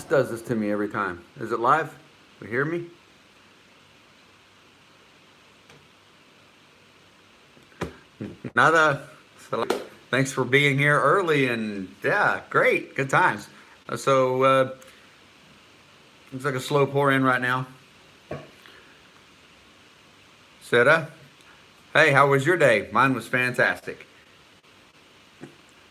This does this to me every time. Is it live? You hear me? Nada. So, thanks for being here early, and yeah, great, good times. So looks like a slow pour in right now. Sarah, hey, how was your day? Mine was fantastic.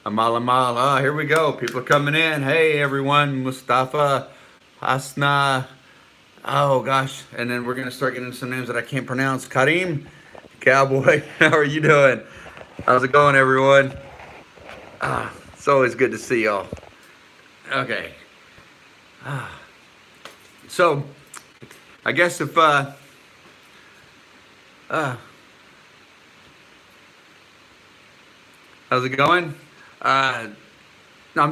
Amal Amal, here we go. People are coming in. Hey everyone, Mustafa, Hasna. Oh gosh, and then we're gonna start getting some names that I can't pronounce. Karim, Cowboy, how are you doing? How's it going, everyone? It's always good to see y'all. Okay. So, I guess if how's it going? I'm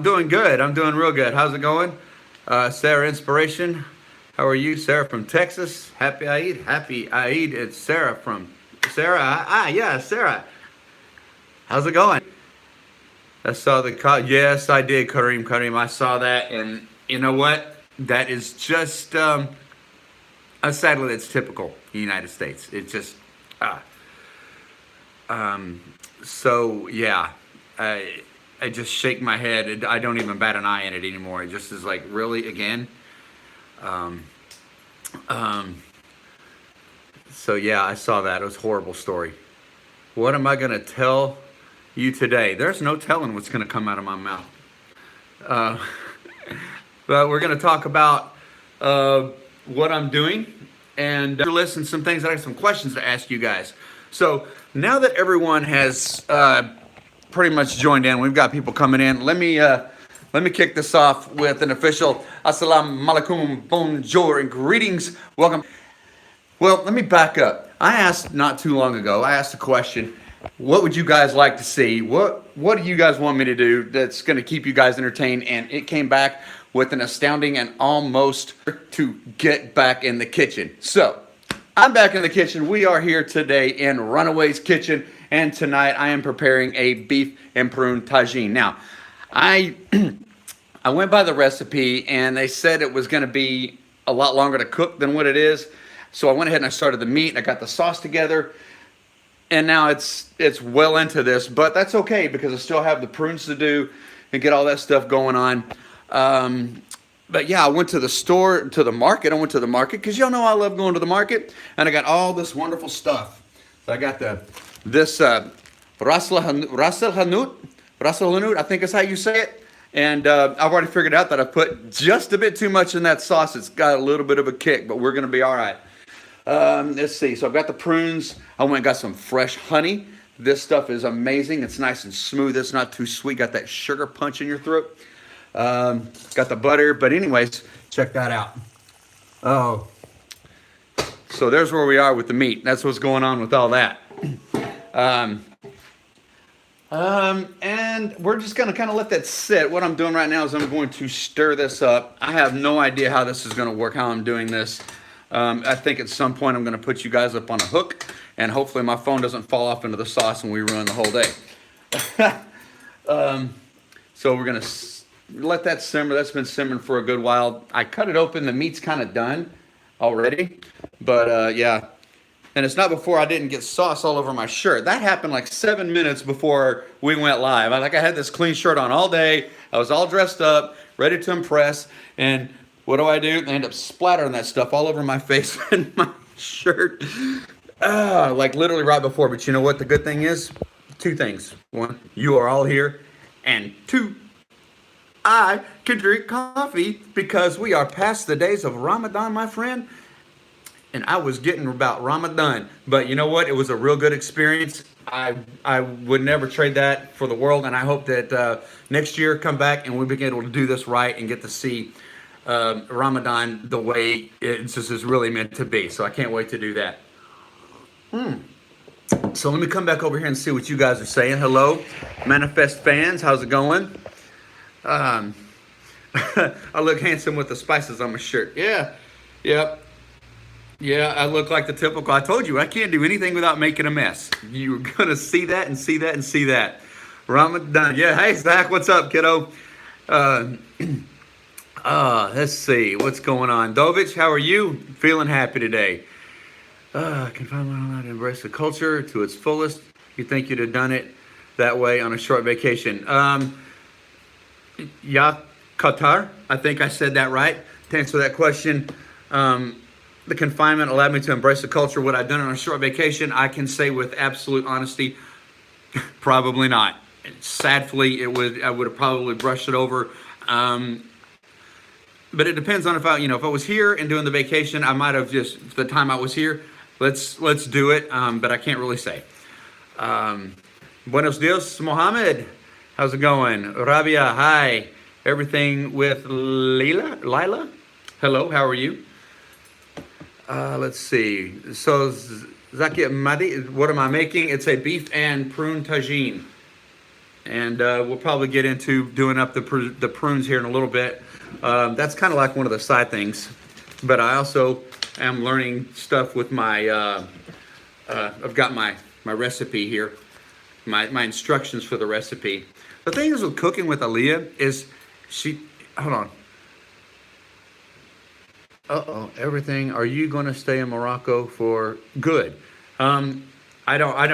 doing good. I'm doing real good. How's it going? Sarah Inspiration. How are you? Sarah from Texas. Happy Eid. Happy Eid. It's Sarah from Sarah. Yeah, Sarah. How's it going? I saw the call. Yes, I did, Kareem. I saw that, and you know what? That is just sadly, it's typical in the United States. It's just so yeah. I just shake my head. I don't even bat an eye in it anymore. It just is like, really, again? So yeah, I saw that. It was a horrible story. What am I going to tell you today? There's no telling what's going to come out of my mouth. But we're going to talk about what I'm doing and list and some things. I have some questions to ask you guys. So now that everyone has pretty much joined in, we've got people coming in. Let me kick this off with an official Assalamu alaikum, bonjour, and greetings. Welcome. Well, let me back up. I asked not too long ago, I asked a question. What would you guys like to see? What do you guys want me to do that's going to keep you guys entertained? And it came back with an astounding and almost to get back in the kitchen. So I'm back in the kitchen. We are here today in Runaway's kitchen. And tonight I am preparing a beef and prune tagine. Now, I went by the recipe and they said it was going to be a lot longer to cook than what it is. So I went ahead and I started the meat and I got the sauce together. And now it's well into this, but that's okay because I still have the prunes to do and get all that stuff going on. But yeah, I went to the store, to the market. I went to the market because y'all know I love going to the market. And I got all this wonderful stuff. So I got this Ras El Hanout, I think is how you say it. And I've already figured out that I put just a bit too much in that sauce. It's got a little bit of a kick, but we're going to be all right. Let's see. So I've got the prunes. I went and got some fresh honey. This stuff is amazing. It's nice and smooth. It's not too sweet. Got that sugar punch in your throat. Got the butter. But anyways, check that out. Oh. So there's where we are with the meat. That's what's going on with all that. And we're just going to kind of let that sit. What I'm doing right now is I'm going to stir this up. I have no idea how this is going to work, how I'm doing this. I think at some point I'm going to put you guys up on a hook, and hopefully my phone doesn't fall off into the sauce and we ruin the whole day. So we're going to let that simmer. That's been simmering for a good while. I cut it open. The meat's kind of done already, but yeah. And it's not before I didn't get sauce all over my shirt. That happened like 7 minutes before we went live. I had this clean shirt on all day. I was all dressed up, ready to impress, and what do? I end up splattering that stuff all over my face and my shirt. Like literally right before. But you know what the good thing is? Two things. One, you are all here. And two, I can drink coffee because we are past the days of Ramadan, my friend. And I was getting about Ramadan. But you know what? It was a real good experience. I would never trade that for the world. And I hope that next year come back and we be able to do this right and get to see Ramadan the way it just is really meant to be. So I can't wait to do that. So let me come back over here and see what you guys are saying. Hello, Manifest fans. How's it going? I look handsome with the spices on my shirt. Yeah. Yep. Yeah, I look like the typical. I told you, I can't do anything without making a mess. You're going to see that and see that and see that. Ramadan. Yeah, hey, Zach, what's up, kiddo? Let's see what's going on. Dovich, how are you? Feeling happy today? Can find one allowed to embrace the culture to its fullest. You think you'd have done it that way on a short vacation? Yeah, Qatar. I think I said that right. To answer that question, the confinement allowed me to embrace the culture. Would I have done it on a short vacation? I can say with absolute honesty, probably not. Sadly, I would have probably brushed it over. But it depends on if I was here and doing the vacation, I might have just the time I was here. Let's do it. But I can't really say. Buenos dias, Mohammed. How's it going? Rabia, hi. Everything with Lila? Hello, how are you? Let's see. So, Zaki Madi, what am I making? It's a beef and prune tagine. And we'll probably get into doing up the prunes here in a little bit. That's kind of like one of the side things. But I also am learning stuff with my, I've got my recipe here. My instructions for the recipe. The thing is with cooking with Aaliyah is hold on. Everything. Are you going to stay in Morocco for good? I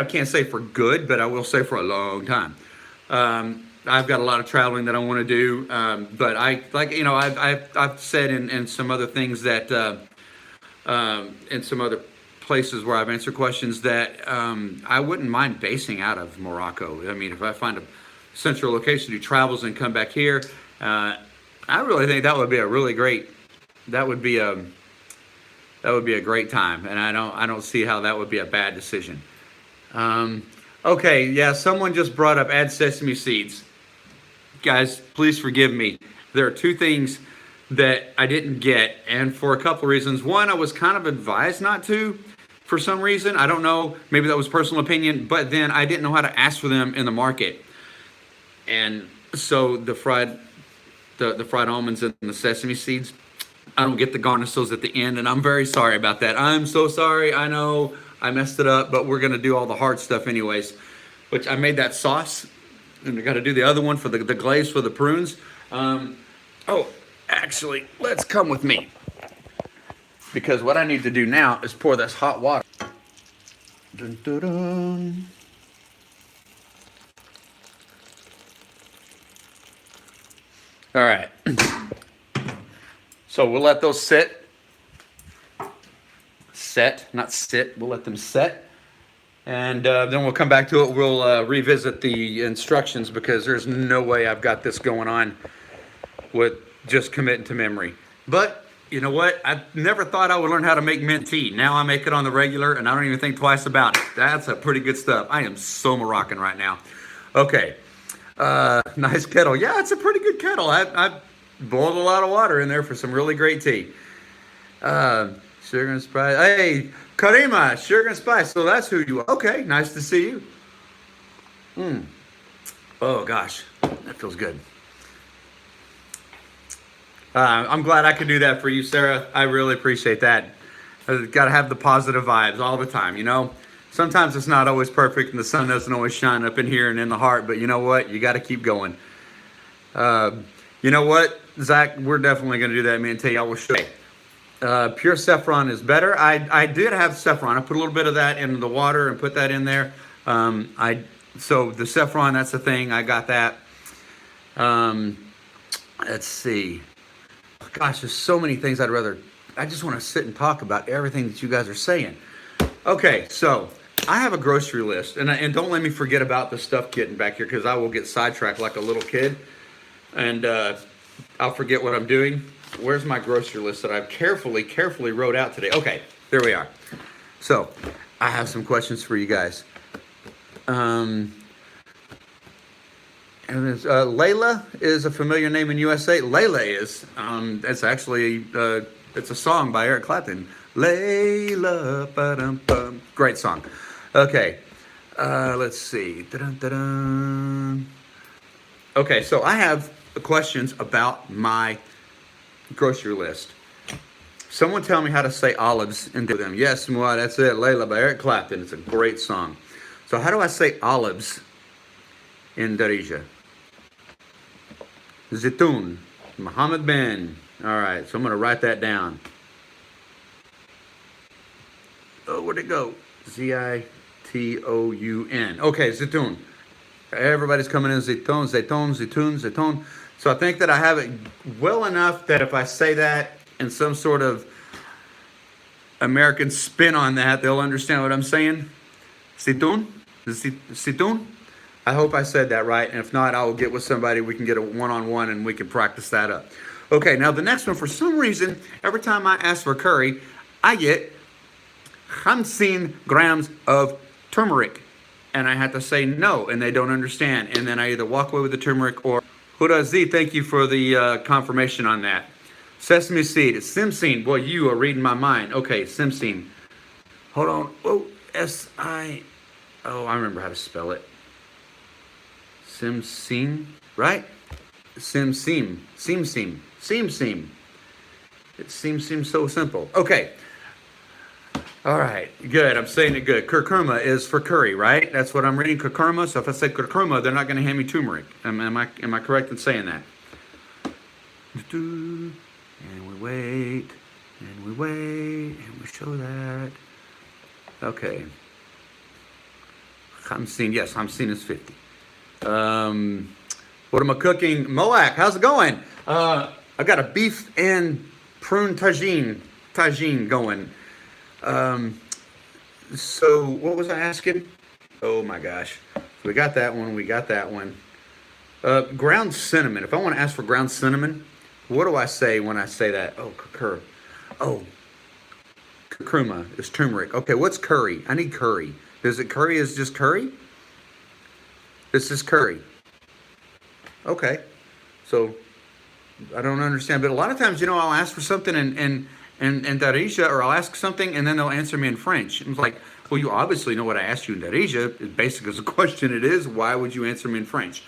can't say for good, but I will say for a long time. I've got a lot of traveling that I want to do, but I've said in some other things that in some other places where I've answered questions that I wouldn't mind basing out of Morocco. I mean, if I find a central location who travels and come back here, I really think that would be a really great. That would be a great time, and I don't see how that would be a bad decision. Okay, yeah, someone just brought up add sesame seeds. Guys, please forgive me. There are two things that I didn't get, and for a couple of reasons. One, I was kind of advised not to for some reason. I don't know, maybe that was personal opinion, but then I didn't know how to ask for them in the market. And so the fried almonds and the sesame seeds, I don't get the garnishes at the end, and I'm very sorry about that. I'm so sorry. I know I messed it up, but we're going to do all the hard stuff anyways. Which I made that sauce, and we got to do the other one for the glaze for the prunes. Actually, let's come with me. Because what I need to do now is pour this hot water. Dun, dun, dun. All right. So we'll let those set, not sit. We'll let them set. And then we'll come back to it. We'll revisit the instructions because there's no way I've got this going on with just committing to memory. But you know what? I never thought I would learn how to make mint tea. Now I make it on the regular and I don't even think twice about it. That's a pretty good stuff. I am so Moroccan right now. Okay. Nice kettle. Yeah, it's a pretty good kettle. I boiled a lot of water in there for some really great tea. Sugar and spice. Hey, Karima, sugar and spice. So that's who you are. Okay, nice to see you. Oh, gosh. That feels good. I'm glad I could do that for you, Sarah. I really appreciate that. I've got to have the positive vibes all the time, you know? Sometimes it's not always perfect and the sun doesn't always shine up in here and in the heart, but you know what? You got to keep going. You know what, Zach? We're definitely going to do that, man. Tell you, I will show you. Pure saffron is better. I did have saffron. I put a little bit of that in the water and put that in there. So the saffron, that's the thing. I got that. Let's see. Gosh, there's so many things I just want to sit and talk about everything that you guys are saying. Okay, so I have a grocery list, and don't let me forget about the stuff getting back here because I will get sidetracked like a little kid, and I'll forget what I'm doing. Where's my grocery list that I've carefully wrote out today? Okay, there we are. So I have some questions for you guys. And Layla is a familiar name in USA. Layla is. It's actually it's a song by Eric Clapton. Layla, ba-dum-bum. Great song. Okay, let's see. Da-dun-da-dun. Okay, so I have questions about my grocery list. Someone tell me how to say olives into them. Yes, Mua, that's it. Layla by Eric Clapton. It's a great song. So how do I say olives in Darija? Zitoun. Mohammed bin. All right, so I'm going to write that down. Oh, where'd it go? Zitoun. Okay, Zitoun. Everybody's coming in. Zitoun, Zitoun, Zitoun, Zitoun. So I think that I have it well enough that if I say that in some sort of American spin on that, they'll understand what I'm saying. Zitoun? Zitoun? I hope I said that right. And if not, I'll get with somebody. We can get a one-on-one and we can practice that up. Okay, now the next one, for some reason, every time I ask for curry, I get 15 grams of turmeric. And I have to say no, and they don't understand. And then I either walk away with the turmeric or... Huda Z, thank you for the confirmation on that. Sesame seed, simsin. Boy, you are reading my mind. Okay, simsin. Hold on. Oh, S-I... Oh, I remember how to spell it. Simsin, right? Simsim. Simsim. Simsim. It seems so simple. Okay. All right, good. I'm saying it good. Curcuma is for curry, right? That's what I'm reading, curcuma. So if I say curcuma, they're not going to hand me turmeric. Am I correct in saying that? And we wait, and we wait, and we show that. Okay. Hamsin, yes, Hamsin is 50. What am I cooking? Moak, how's it going? I got a beef and prune Tajine going. So what was I asking? Oh my gosh. We got that one. We got that one. Ground cinnamon. If I want to ask for ground cinnamon, what do I say when I say that? Oh, curcuma is turmeric. Okay, what's curry? I need curry. Is it curry is just curry? This is curry. Okay. So I don't understand. But a lot of times, you know, I'll ask for something and Darija, or I'll ask something and then they'll answer me in French. I'm like, well, you obviously know what I asked you in Darija. As basic as the question it is, why would you answer me in French?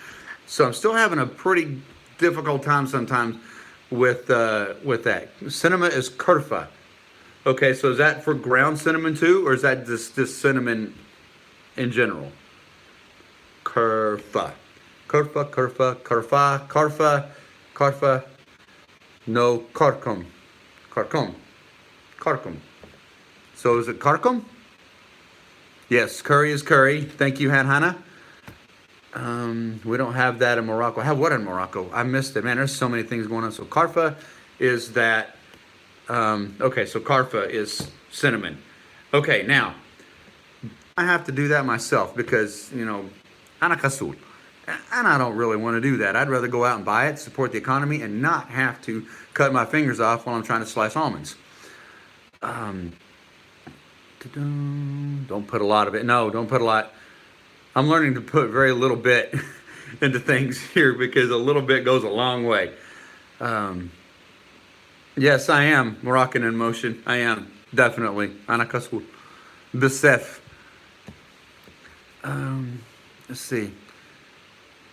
So I'm still having a pretty difficult time sometimes with that. Cinnamon is kurfa. Okay, so is that for ground cinnamon too, or is that just cinnamon in general? Kurfa. Kurfa, kurfa, kurfa, kurfa, kurfa. No, karkum. Karkum. Karkum. So is it karkum? Yes, curry is curry. Thank you, Hannah. We don't have that in Morocco. I have what in Morocco? I missed it. Man, there's so many things going on. So karfa is that... okay, so karfa is cinnamon. Okay, now, I have to do that myself because, you know, ana kasul. And I don't really want to do that. I'd rather go out and buy it, support the economy, and not have to cut my fingers off while I'm trying to slice almonds. Don't put a lot of it. No, don't put a lot. I'm learning to put very little bit into things here because a little bit goes a long way. Yes, I am Moroccan in motion. I am, definitely. Ana kasul. Besef. Let's see.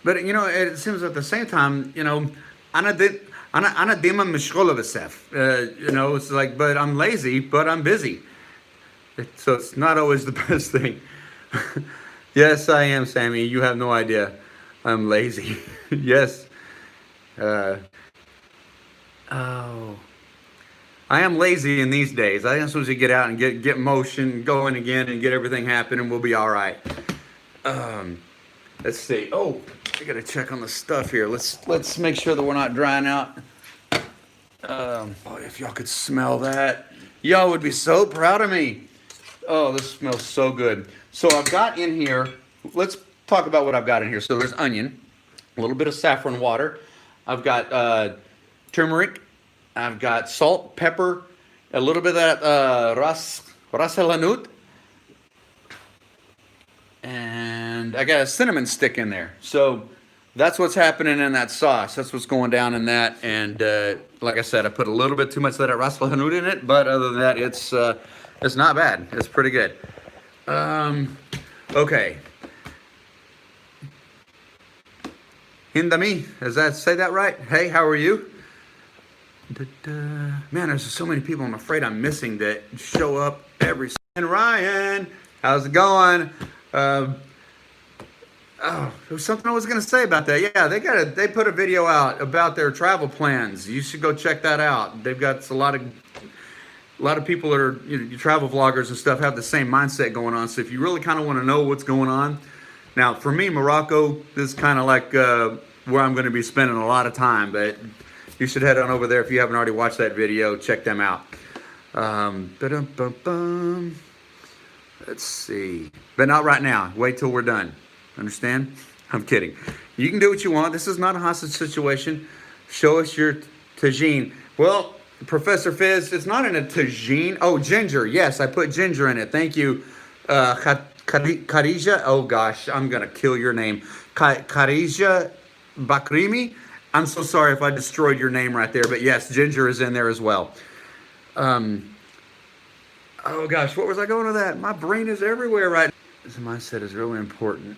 But, you know, it seems at the same time, you know, ana dima mishghola besef. You know, it's like, but I'm lazy, but I'm busy. So it's not always the best thing. Yes, I am, Sammy. You have no idea. I'm lazy. Yes. Oh. I am lazy in these days. I am supposed to get out and get motion going again and get everything happening. We'll be all right. Let's see. Oh, I gotta check on the stuff here. Let's make sure that we're not drying out. Oh, if y'all could smell that, y'all would be so proud of me. Oh, this smells so good. So I've got in here, let's talk about what I've got in here. So there's onion, a little bit of saffron water. I've got turmeric. I've got salt, pepper, a little bit of that ras el-hanout. And I got a cinnamon stick in there. So that's what's happening in that sauce. That's what's going down in that. And like I said, I put a little bit too much of that ras el-hanout in it. But other than that, it's not bad. It's pretty good. Okay. Hindami, does that say that right? Hey, how are you? Man, there's so many people I'm afraid I'm missing that show up every... And Ryan, how's it going? Oh, there was something I was going to say about that. Yeah, they put a video out about their travel plans. You should go check that out. They've got a lot of people that are travel vloggers and stuff have the same mindset going on. So if you really kind of want to know what's going on, now for me, Morocco is kind of like where I'm going to be spending a lot of time. But you should head on over there if you haven't already watched that video. Check them out. Let's see, but not right now. Wait till we're done. Understand? I'm kidding. You can do what you want. This is not a hostage situation. Show us your tagine. Well, Professor Fizz, it's not in a tagine. Oh, ginger. Yes, I put ginger in it. Thank you, Khadija. Oh gosh, I'm gonna kill your name, Khadija Bakrimi. I'm so sorry if I destroyed your name right there, but yes, ginger is in there as well. Oh gosh, what was I going with that? My brain is everywhere right now. This mindset is really important.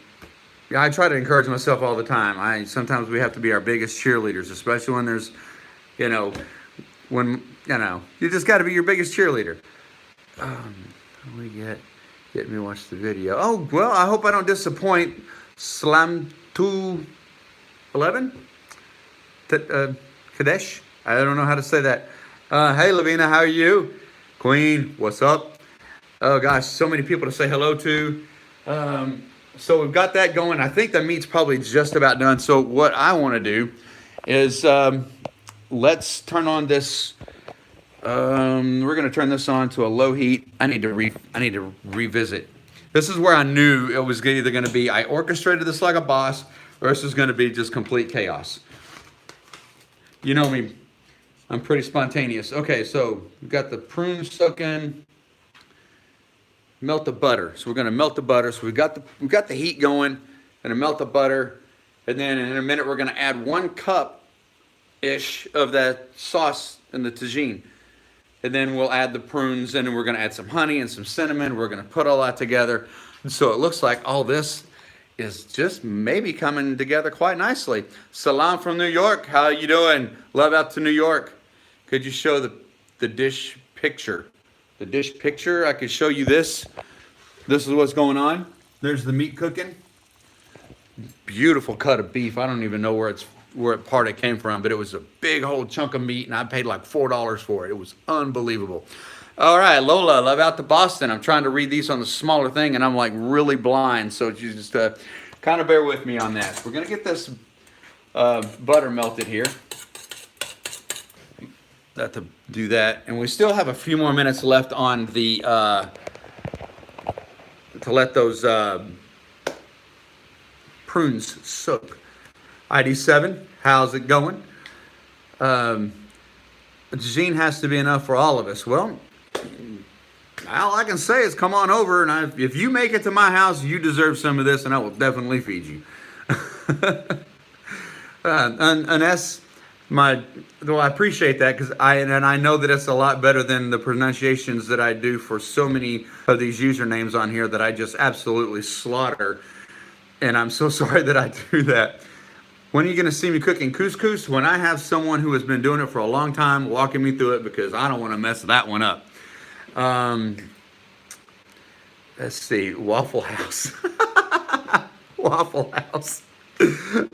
Yeah, I try to encourage myself all the time. Sometimes we have to be our biggest cheerleaders, especially when there's, you just got to be your biggest cheerleader. We get me to watch the video. Oh well, I hope I don't disappoint. Slam 211, Kadesh. I don't know how to say that. Hey Lavina, how are you? Queen, what's up? Oh gosh, so many people to say hello to. So we've got that going. I think the meat's probably just about done. So what I want to do is let's turn on this. We're going to turn this on to a low heat. I need to revisit. This is where I knew it was either going to be I orchestrated this like a boss, or this is going to be just complete chaos. You know me. I'm pretty spontaneous. Okay, so we've got the prunes soaking. Melt the butter. So we're gonna melt the butter. So we've got the heat going. Gonna melt the butter, and then in a minute we're gonna add 1 cup-ish of that sauce in the tagine, and then we'll add the prunes, and then we're gonna add some honey and some cinnamon. We're gonna put all that together, and so it looks like all this is just maybe coming together quite nicely. Salam from New York. How you doing? Love out to New York. Could you show the dish picture? The dish picture, I could show you this. This is what's going on. There's the meat cooking. Beautiful cut of beef. I don't even know where part it came from, but it was a big whole chunk of meat, and I paid like $4 for it. It was unbelievable. All right, Lola, love out to Boston. I'm trying to read these on the smaller thing, and I'm like really blind, so you just kind of bear with me on that. We're gonna get this butter melted here. To do that, and we still have a few more minutes left on the to let those prunes soak. ID7, how's it going? Tagine has to be enough for all of us. Well, all I can say is come on over, and if you make it to my house, you deserve some of this, and I will definitely feed you. Well, I appreciate that, because I know that it's a lot better than the pronunciations that I do for so many of these usernames on here that I just absolutely slaughter, and I'm so sorry that I do that. When are you going to see me cooking couscous? When I have someone who has been doing it for a long time walking me through it, because I don't want to mess that one up. Let's see, Waffle House. Waffle House.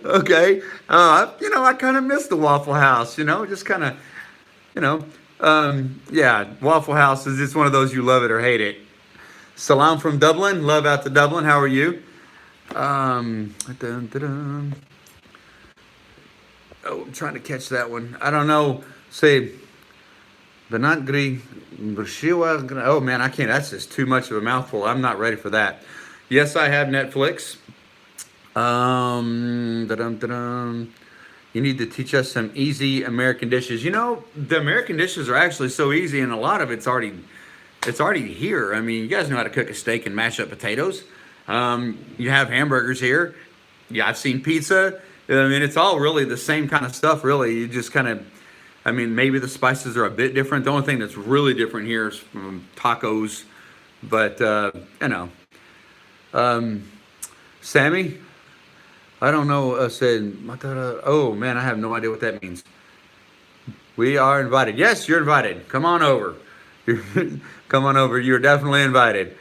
Okay, I kind of miss the Waffle House, just kind of, yeah, Waffle House is just one of those you love it or hate it. Salam from Dublin, love out to Dublin, how are you? Oh, I'm trying to catch that one. I don't know, say, Benangri, oh man, I can't, that's just too much of a mouthful. I'm not ready for that. Yes, I have Netflix. You need to teach us some easy American dishes. The American dishes are actually so easy, and a lot of it's already here. I mean, you guys know how to cook a steak and mash up potatoes. You have hamburgers here. Yeah, I've seen pizza. I mean, it's all really the same kind of stuff, really. You just kind of, maybe the spices are a bit different. The only thing that's really different here is tacos. But, Sammy, I don't know, said, oh man, I have no idea what that means. We are invited. Yes, you're invited. Come on over. Come on over. You're definitely invited.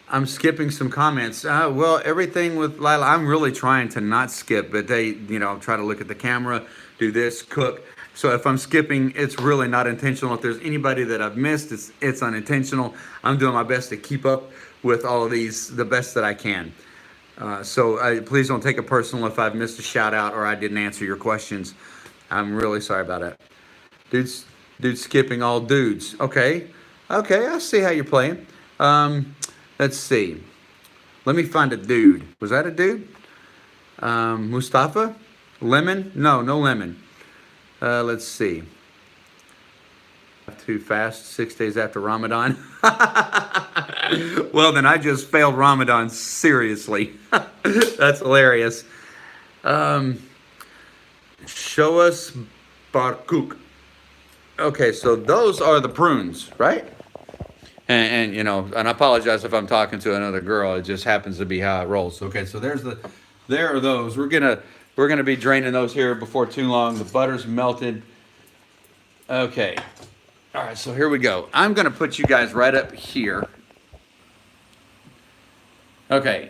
I'm skipping some comments. Well, everything with Lila, I'm really trying to not skip, but they, try to look at the camera, do this, cook. So if I'm skipping, it's really not intentional. If there's anybody that I've missed, it's unintentional. I'm doing my best to keep up with all of these the best that I can. So please don't take it personal if I've missed a shout out or I didn't answer your questions. I'm really sorry about it. Dude's skipping all dudes. Okay, I see how you're playing. Let's see. Let me find a dude. Was that a dude? Mustafa? Lemon? No lemon. Let's see. Too fast, 6 days after Ramadan. Well, then I just failed Ramadan seriously. That's hilarious. Show us barkuk. Okay, so those are the prunes, right? And and I apologize if I'm talking to another girl. It just happens to be how it rolls. Okay, so there are those. We're gonna be draining those here before too long. The butter's melted. Okay. All right, so here we go. I'm gonna put you guys right up here. Okay.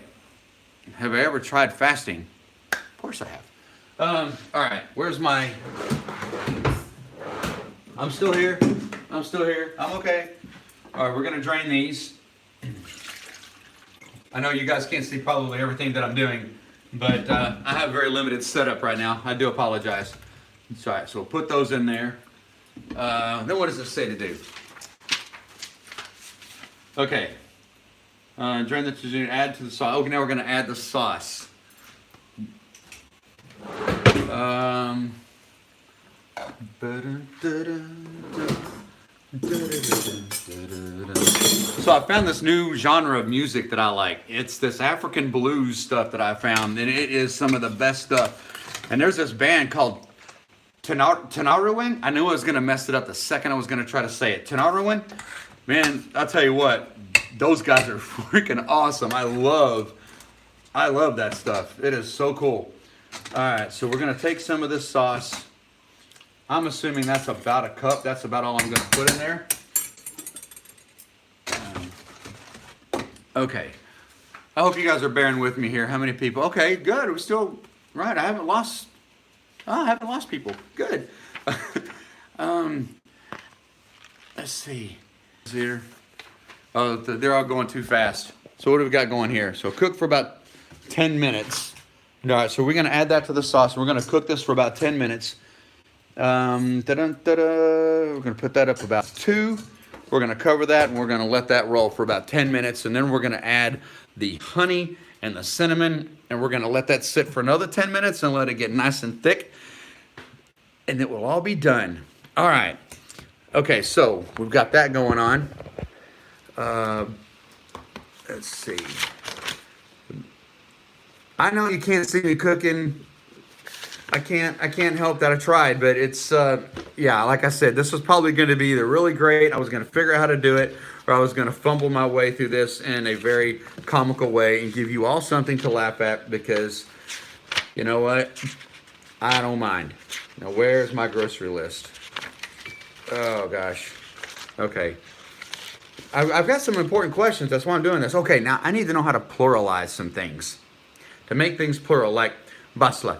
Have I ever tried fasting? Of course I have. All right, where's my... I'm still here. I'm okay. All right, we're gonna drain these. I know you guys can't see probably everything that I'm doing, but I have a very limited setup right now. I do apologize. All right, so we'll put those in there. Then what does it say to do? Okay. Drain the tajine, add to the sauce. Okay, now we're gonna add the sauce. So I found this new genre of music that I like. It's this African blues stuff that I found, and it is some of the best stuff. And there's this band called Tenarewin. I knew I was gonna mess it up the second I was gonna try to say it. Tenarewin, man, I'll tell you what, those guys are freaking awesome. I love that stuff. It is so cool. All right, so we're gonna take some of this sauce. I'm assuming that's about a cup. That's about all I'm gonna put in there. Okay. I hope you guys are bearing with me here. How many people? Okay, good. We're still right. I haven't lost people. Good. Let's see. Here. Oh, they're all going too fast. So what do we got going here? So cook for about 10 minutes. All right, so we're gonna add that to the sauce. We're gonna cook this for about 10 minutes. We're gonna put that up about 2. We're gonna cover that and we're gonna let that roll for about 10 minutes, and then we're gonna add the honey and the cinnamon, and we're gonna let that sit for another 10 minutes and let it get nice and thick, and it will all be done. All right. Okay, so we've got that going on. Let's see. I know you can't see me cooking. I can't help that I tried, but it's, yeah, like I said, this was probably going to be either really great, I was going to figure out how to do it, or I was going to fumble my way through this in a very comical way and give you all something to laugh at, because, you know what, I don't mind. Now, where's my grocery list? Oh, gosh. Okay. I've got some important questions, that's why I'm doing this. Okay, now I need to know how to pluralize some things. To make things plural, like basla.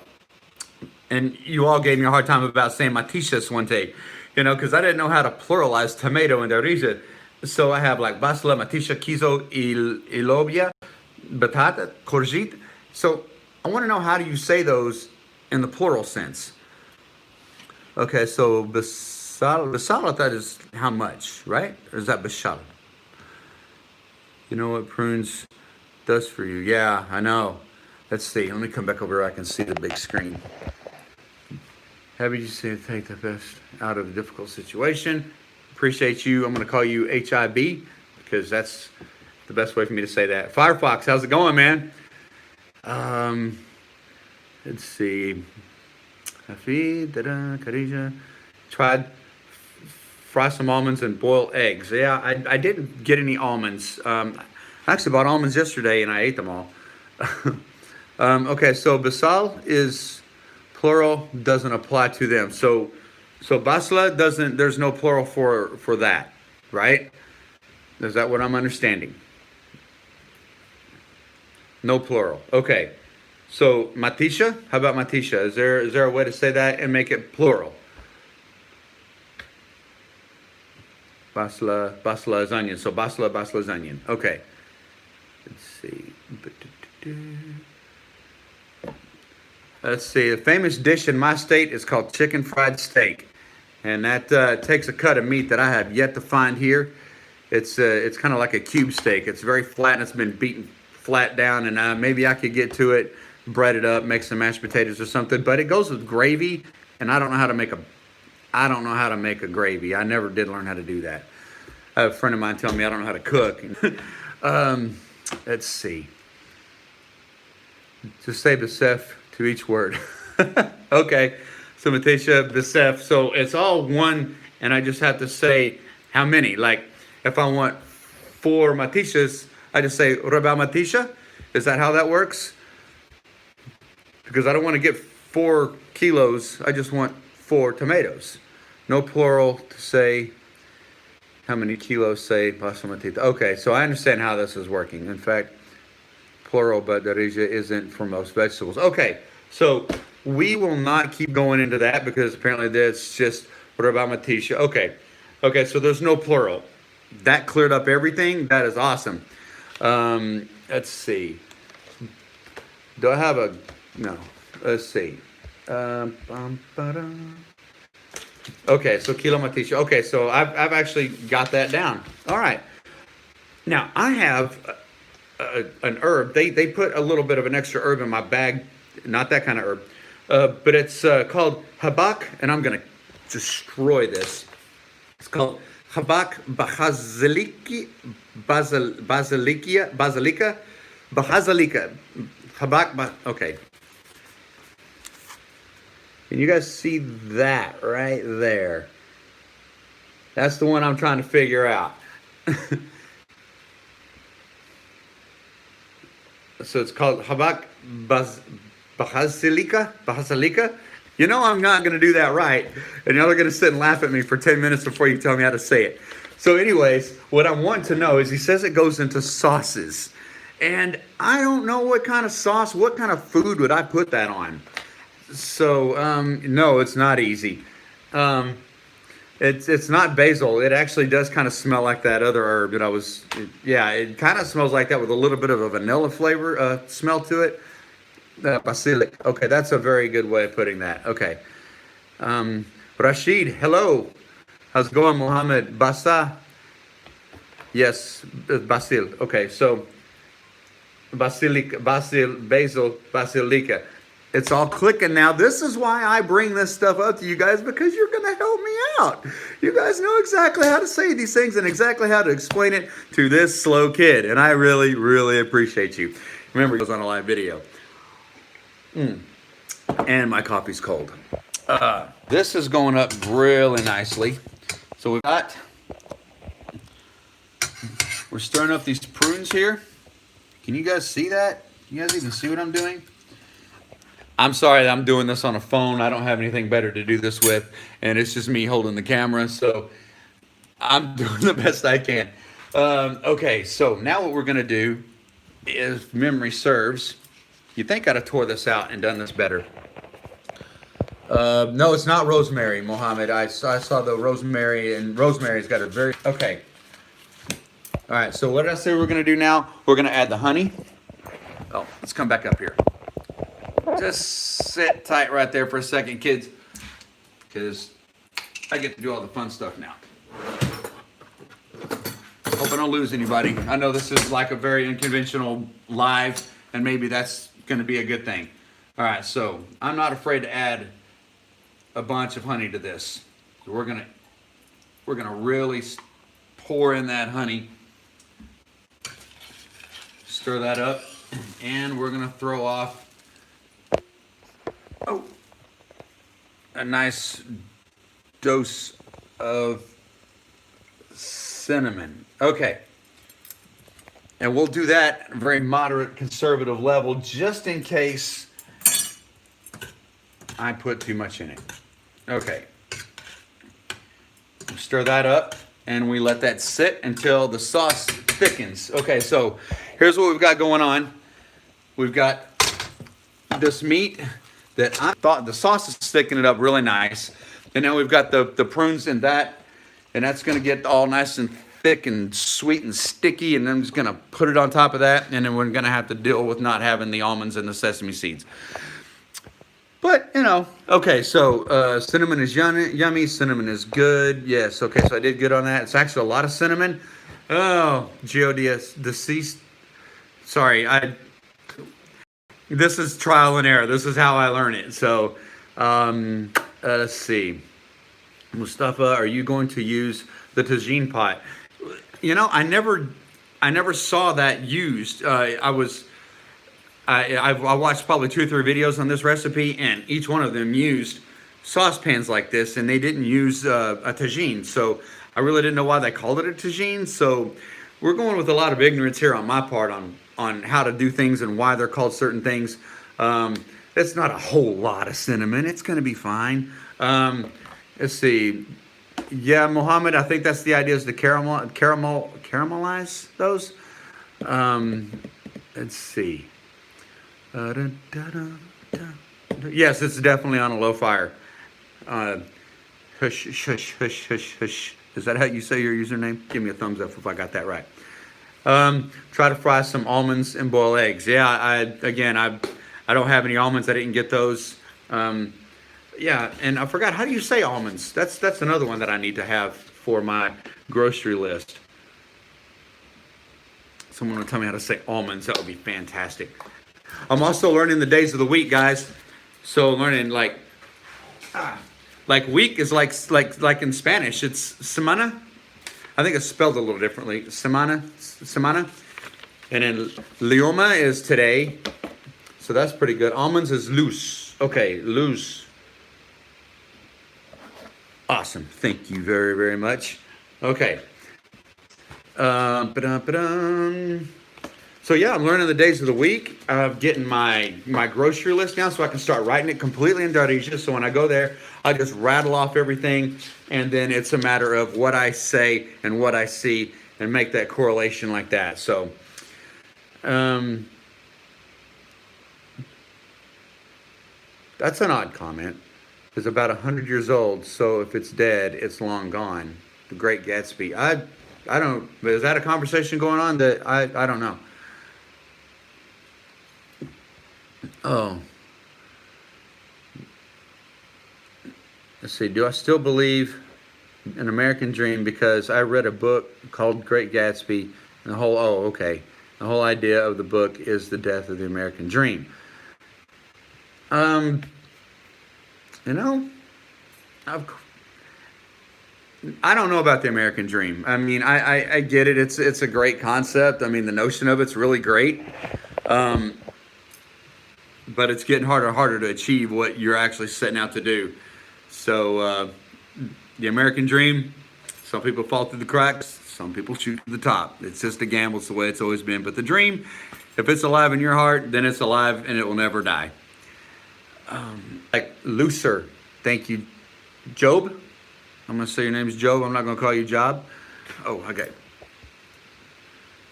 And you all gave me a hard time about saying matishas one day, because I didn't know how to pluralize tomato and darija. So I have like basla, matisha, kizo, ilobia, batata, courgette. So I want to know, how do you say those in the plural sense? Okay, so basala, that is how much, right? Or is that bashal? You know what prunes does for you? Yeah, I know. Let's see. Let me come back over here. I can see the big screen. Happy to see you take the best out of the difficult situation. Appreciate you. I'm going to call you HIB because that's the best way for me to say that. Firefox, how's it going, man? Let's see. Hafi, Khadija. Tried fry some almonds and boil eggs. Yeah, I didn't get any almonds. I actually bought almonds yesterday and I ate them all. Okay, so basal is plural, doesn't apply to them. So basla doesn't, there's no plural for that, right? Is that what I'm understanding? No plural. Okay. So matisha, how about matisha? Is there a way to say that and make it plural? Basla is onion. So basla is onion. Okay. Let's see. Let's see. The famous dish in my state is called chicken fried steak, and that takes a cut of meat that I have yet to find here. It's kind of like a cube steak. It's very flat and it's been beaten flat down, and maybe I could get to it, bread it up, make some mashed potatoes or something. But it goes with gravy, and I don't know how to make a gravy. I never did learn how to do that. I have a friend of mine telling me I don't know how to cook. Let's see. Just say Besef to each word. Okay. So Matisha, Besef. So it's all one, and I just have to say how many. Like if I want 4 Matishas, I just say Rabba Matisha. Is that how that works? Because I don't want to get 4 kilos. I just want 4 tomatoes. No plural to say how many kilos say Basamatita. Okay, so I understand how this is working. In fact, plural, but Darija isn't for most vegetables. Okay, so we will not keep going into that because apparently that's just Rabba Matisha. Okay, so there's no plural. That cleared up everything. That is awesome. Let's see. Do I have a... No. Let's see. Okay, so kilo matisha. Okay, so I've actually got that down. All right. Now, I have an herb. They put a little bit of an extra herb in my bag. Not that kind of herb. But it's called habak, and I'm going to destroy this. It's called habak basilika. Habak, okay. Can you guys see that right there? That's the one I'm trying to figure out. So it's called habak basilika. You know I'm not going to do that right. And y'all are going to sit and laugh at me for 10 minutes before you tell me how to say it. So anyways, what I want to know is he says it goes into sauces. And I don't know what kind of sauce, what kind of food would I put that on? So, no, it's not easy. It's not basil. It actually does kind of smell like that other herb that it kind of smells like that with a little bit of a vanilla flavor, smell to it. Basilic. Okay, that's a very good way of putting that. Okay. Rashid, hello. How's it going, Mohammed? Basa? Yes, Basil. Okay, so basilica, basilica. It's all clicking now. This is why I bring this stuff up to you guys, because you're going to help me out. You guys know exactly how to say these things and exactly how to explain it to this slow kid. And I really, really appreciate you. Remember, it was on a live video. And my coffee's cold. This is going up really nicely. So we're stirring up these prunes here. Can you guys see that? You guys even see what I'm doing? I'm sorry that I'm doing this on a phone. I don't have anything better to do this with, and it's just me holding the camera, so I'm doing the best I can. Okay, so now what we're going to do is, if memory serves, you think I'd have tore this out and done this better. No, it's not rosemary, Mohammed. I saw the rosemary, and rosemary's got a very... Okay. All right, so what did I say we're going to do now? We're going to add the honey. Oh, let's come back up here. Just sit tight right there for a second, kids, because I get to do all the fun stuff now. Hope I don't lose anybody. I know this is like a very unconventional live, and maybe that's going to be a good thing. All right, so I'm not afraid to add a bunch of honey to this. So we're gonna really pour in that honey, stir that up, and we're gonna throw off a nice dose of cinnamon. Okay. And we'll do that at a very moderate conservative level just in case I put too much in it. Okay. Stir that up and we let that sit until the sauce thickens. Okay, so here's what we've got going on. we've got this meat that I thought the sauce is sticking it up really nice. And now we've got the prunes in that, and that's gonna get all nice and thick and sweet and sticky, and I'm just gonna put it on top of that, and then we're gonna have to deal with not having the almonds and the sesame seeds. But, you know, okay, so cinnamon is yummy, cinnamon is good, yes, okay, so I did good on that. It's actually a lot of cinnamon. Oh, G-O-D-S, deceased, sorry, this is trial and error. This is how I learn it. So, let's see. Mustafa, are you going to use the tagine pot? You know, I never saw that used. I watched probably 2 or 3 videos on this recipe, and each one of them used saucepans like this, and they didn't use a tagine. So I really didn't know why they called it a tagine. So we're going with a lot of ignorance here on my part on how to do things and why they're called certain things. It's not a whole lot of cinnamon. It's going to be fine. Let's see. Yeah, Mohammed, I think that's the idea, is to caramelize those. Let's see. Yes, it's definitely on a low fire. Hush, hush, hush, hush, hush. Is that how you say your username? Give me a thumbs up if I got that right. Try to fry some almonds and boil eggs. Yeah, I don't have any almonds. I didn't get those. Yeah, and I forgot, how do you say almonds? That's another one that I need to have for my grocery list. Someone will tell me how to say almonds. That would be fantastic. I'm also learning the days of the week, guys. So learning like week is like in Spanish. It's semana. I think it's spelled a little differently. Semana. And then lioma is today. So that's pretty good. Almonds is luz. Okay, luz. Awesome. Thank you very, very much. Okay. So yeah, I'm learning the days of the week. I'm getting my grocery list now so I can start writing it completely in Darija. So when I go there, I just rattle off everything, and then it's a matter of what I say and what I see and make that correlation like that. So, that's an odd comment. It's about 100 years old, so if it's dead, it's long gone. The Great Gatsby. I don't, is that a conversation going on that I don't know. Oh. Let's see, do I still believe in American Dream? Because I read a book called Great Gatsby, and the whole idea of the book is the death of the American Dream. You know, I don't know about the American Dream. I mean, I get it. It's a great concept. I mean, the notion of it's really great. But it's getting harder and harder to achieve what you're actually setting out to do. So, the American Dream, some people fall through the cracks, some people shoot to the top. It's just a gamble. It's the way it's always been. But the dream, if it's alive in your heart, then it's alive and it will never die. Like looser. Thank you, Job. I'm gonna say your name is Job. I'm not gonna call you Job. Oh, okay.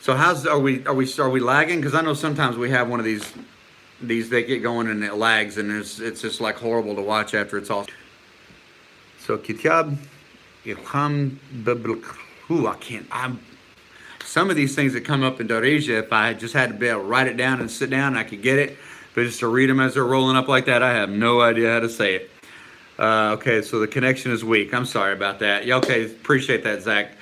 So are we lagging? Because I know sometimes we have one of these they get going and it lags, and it's just like horrible to watch after it's all. So kitab, some of these things that come up in Darija, if I just had to be able to write it down and sit down, I could get it. But just to read them as they're rolling up like that, I have no idea how to say it. Okay, so the connection is weak. I'm sorry about that. Yeah, okay, appreciate that, Zach.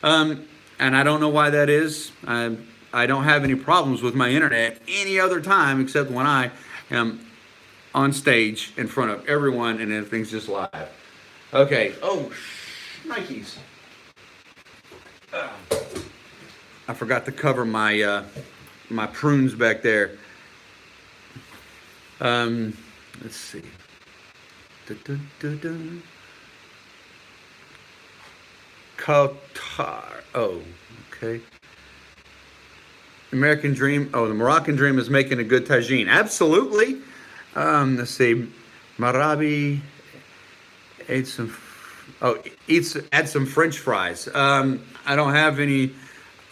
And I don't know why that is. I don't have any problems with my internet any other time except when I am on stage in front of everyone and everything's just live. Okay. Oh, Nikes. I forgot to cover my my prunes back there. Let's see. Qatar. Oh, okay. American Dream. Oh, the Moroccan Dream is making a good tagine. Absolutely. Let's see. Marabi ate some. Oh, add some French fries. I don't have any.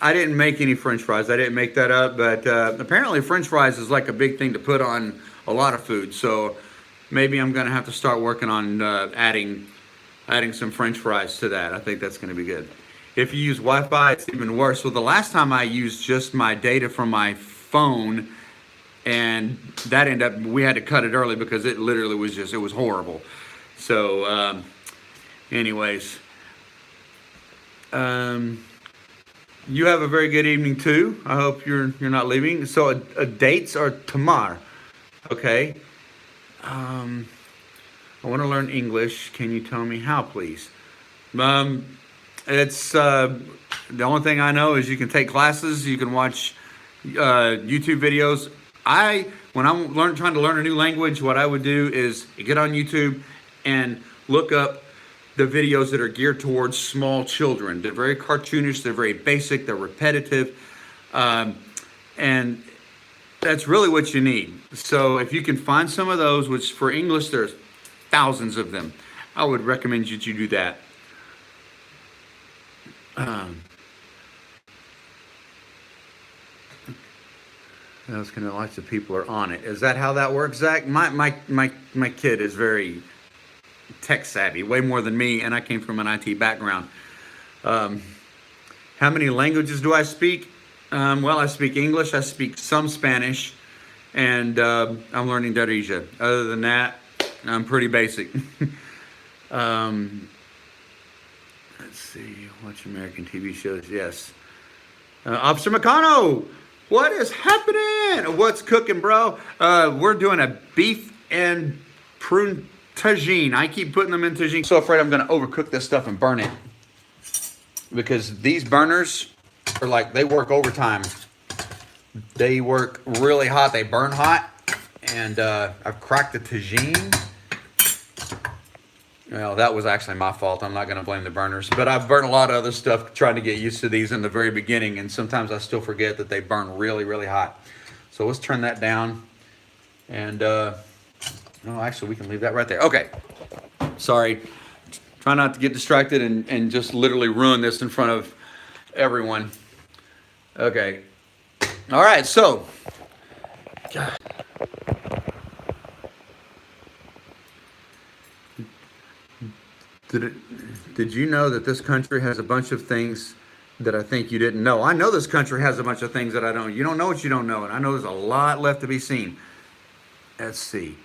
I didn't make any French fries. I didn't make that up, but apparently French fries is like a big thing to put on a lot of food. So maybe I'm gonna have to start working on adding some French fries to that. I think that's gonna be good. If you use Wi-Fi, it's even worse. So the last time I used just my data from my phone, and that ended up, we had to cut it early because it literally was just, it was horrible. So anyways, you have a very good evening too. I hope you're not leaving. So dates are tomorrow. Okay. I want to learn English. Can you tell me how, please? It's the only thing I know is you can take classes. You can watch YouTube videos. When I'm trying to learn a new language, what I would do is get on YouTube and look up the videos that are geared towards small children. They're very cartoonish, they're very basic, they're repetitive, and that's really what you need. So if you can find some of those, which for English there's thousands of them, I would recommend that you do that. Lots of people are on it. Is that how that works, Zach? My kid is very tech savvy, way more than me, and I came from an IT background. How many languages do I speak? Well, I speak English, I speak some Spanish, and I'm learning Darija. Other than that, I'm pretty basic. Let's see, watch American TV shows, yes. Officer Meccano, what is happening? What's cooking, bro? We're doing a beef and prune Tajine. I keep putting them in Tagine. So afraid I'm gonna overcook this stuff and burn it. Because these burners are like, they work overtime. They work really hot, they burn hot. And I've cracked the Tagine. Well, that was actually my fault. I'm not gonna blame the burners. But I've burned a lot of other stuff trying to get used to these in the very beginning. And sometimes I still forget that they burn really, really hot. So let's turn that down. And no, actually we can leave that right there. Okay, sorry. Try not to get distracted and just literally ruin this in front of everyone. Okay, all right, so. God. Did you know that this country has a bunch of things that I think you didn't know? I know this country has a bunch of things that I don't. You don't know what you don't know, and I know there's a lot left to be seen. Let's see.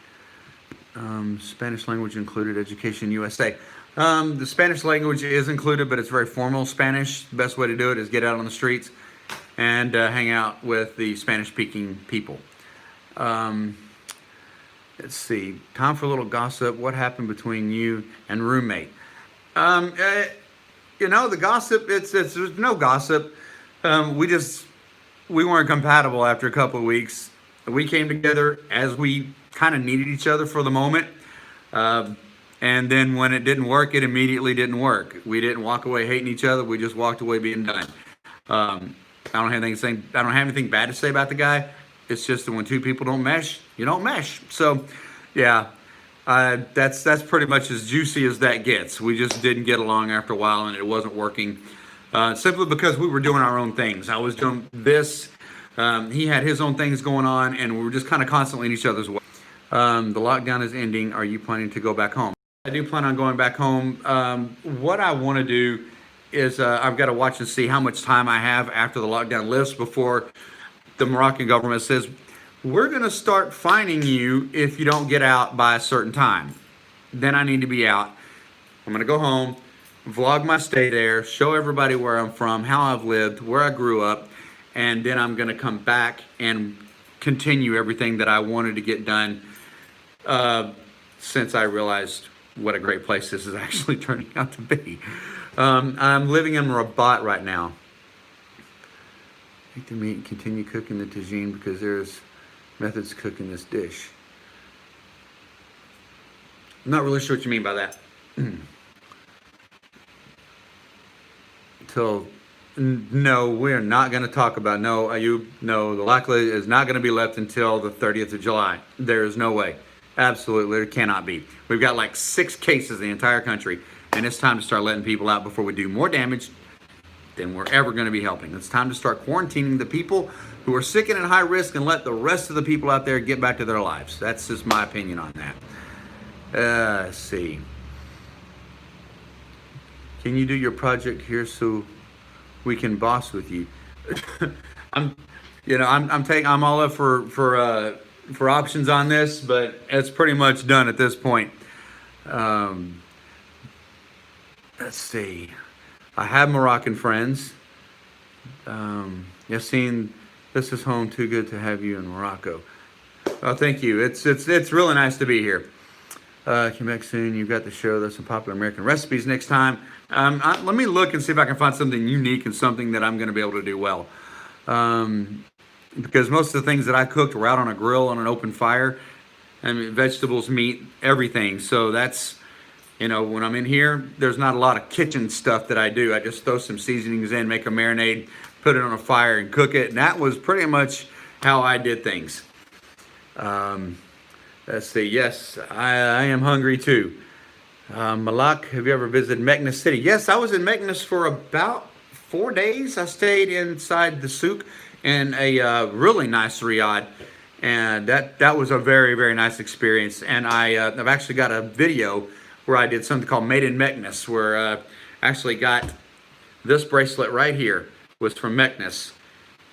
Spanish language included, education USA. The Spanish language is included, but it's very formal Spanish. The best way to do it is get out on the streets and hang out with the Spanish-speaking people. Let's see. Time for a little gossip. What happened between you and roommate? You know, the gossip, there's no gossip. We weren't compatible after a couple of weeks. We came together as we kind of needed each other for the moment. And then when it didn't work, it immediately didn't work. We didn't walk away hating each other. We just walked away being done. I don't have anything bad to say about the guy. It's just that when two people don't mesh, you don't mesh. So, yeah, that's pretty much as juicy as that gets. We just didn't get along after a while, and it wasn't working. Simply because we were doing our own things. I was doing this. He had his own things going on, and we were just kind of constantly in each other's way. The lockdown is ending. Are you planning to go back home? I do plan on going back home. What I want to do is I've got to watch and see how much time I have after the lockdown lifts before the Moroccan government says, we're going to start fining you if you don't get out by a certain time. Then I need to be out. I'm going to go home, vlog my stay there, show everybody where I'm from, how I've lived, where I grew up, and then I'm going to come back and continue everything that I wanted to get done since I realized what a great place this is actually turning out to be. I'm living in Rabat right now. Take the meat and continue cooking the tagine because there's methods to cooking this dish. I'm not really sure what you mean by that. No, we're not going to talk about, no, Ayub, no, the lakla is not going to be left until the 30th of July. There is no way. Absolutely, it cannot be. We've got like 6 cases in the entire country, and it's time to start letting people out before we do more damage then we're ever going to be helping. It's time to start quarantining the people who are sick and at high risk and let the rest of the people out there get back to their lives. That's just my opinion on that. Let's see. Can you do your project here so we can boss with you? I'm all up for options on this, but it's pretty much done at this point. Let's see. I have Moroccan friends. Yassine, this is home. Too good to have you in Morocco. Oh, thank you. It's really nice to be here. Come back soon. You've got to show us some popular American recipes next time. Let me look and see if I can find something unique and something that I'm going to be able to do well. Because most of the things that I cooked were out on a grill on an open fire. I mean, vegetables, meat, everything. So that's, when I'm in here, there's not a lot of kitchen stuff that I do. I just throw some seasonings in, make a marinade, put it on a fire and cook it. And that was pretty much how I did things. Let's see. Yes, I am hungry too. Malak, have you ever visited Meknes City? Yes, I was in Meknes for about 4 days. I stayed inside the souk in a really nice riad. And that was a very, very nice experience. And I've actually got a video where I did something called Made in Meknes, where I actually got this bracelet right here was from Meknes.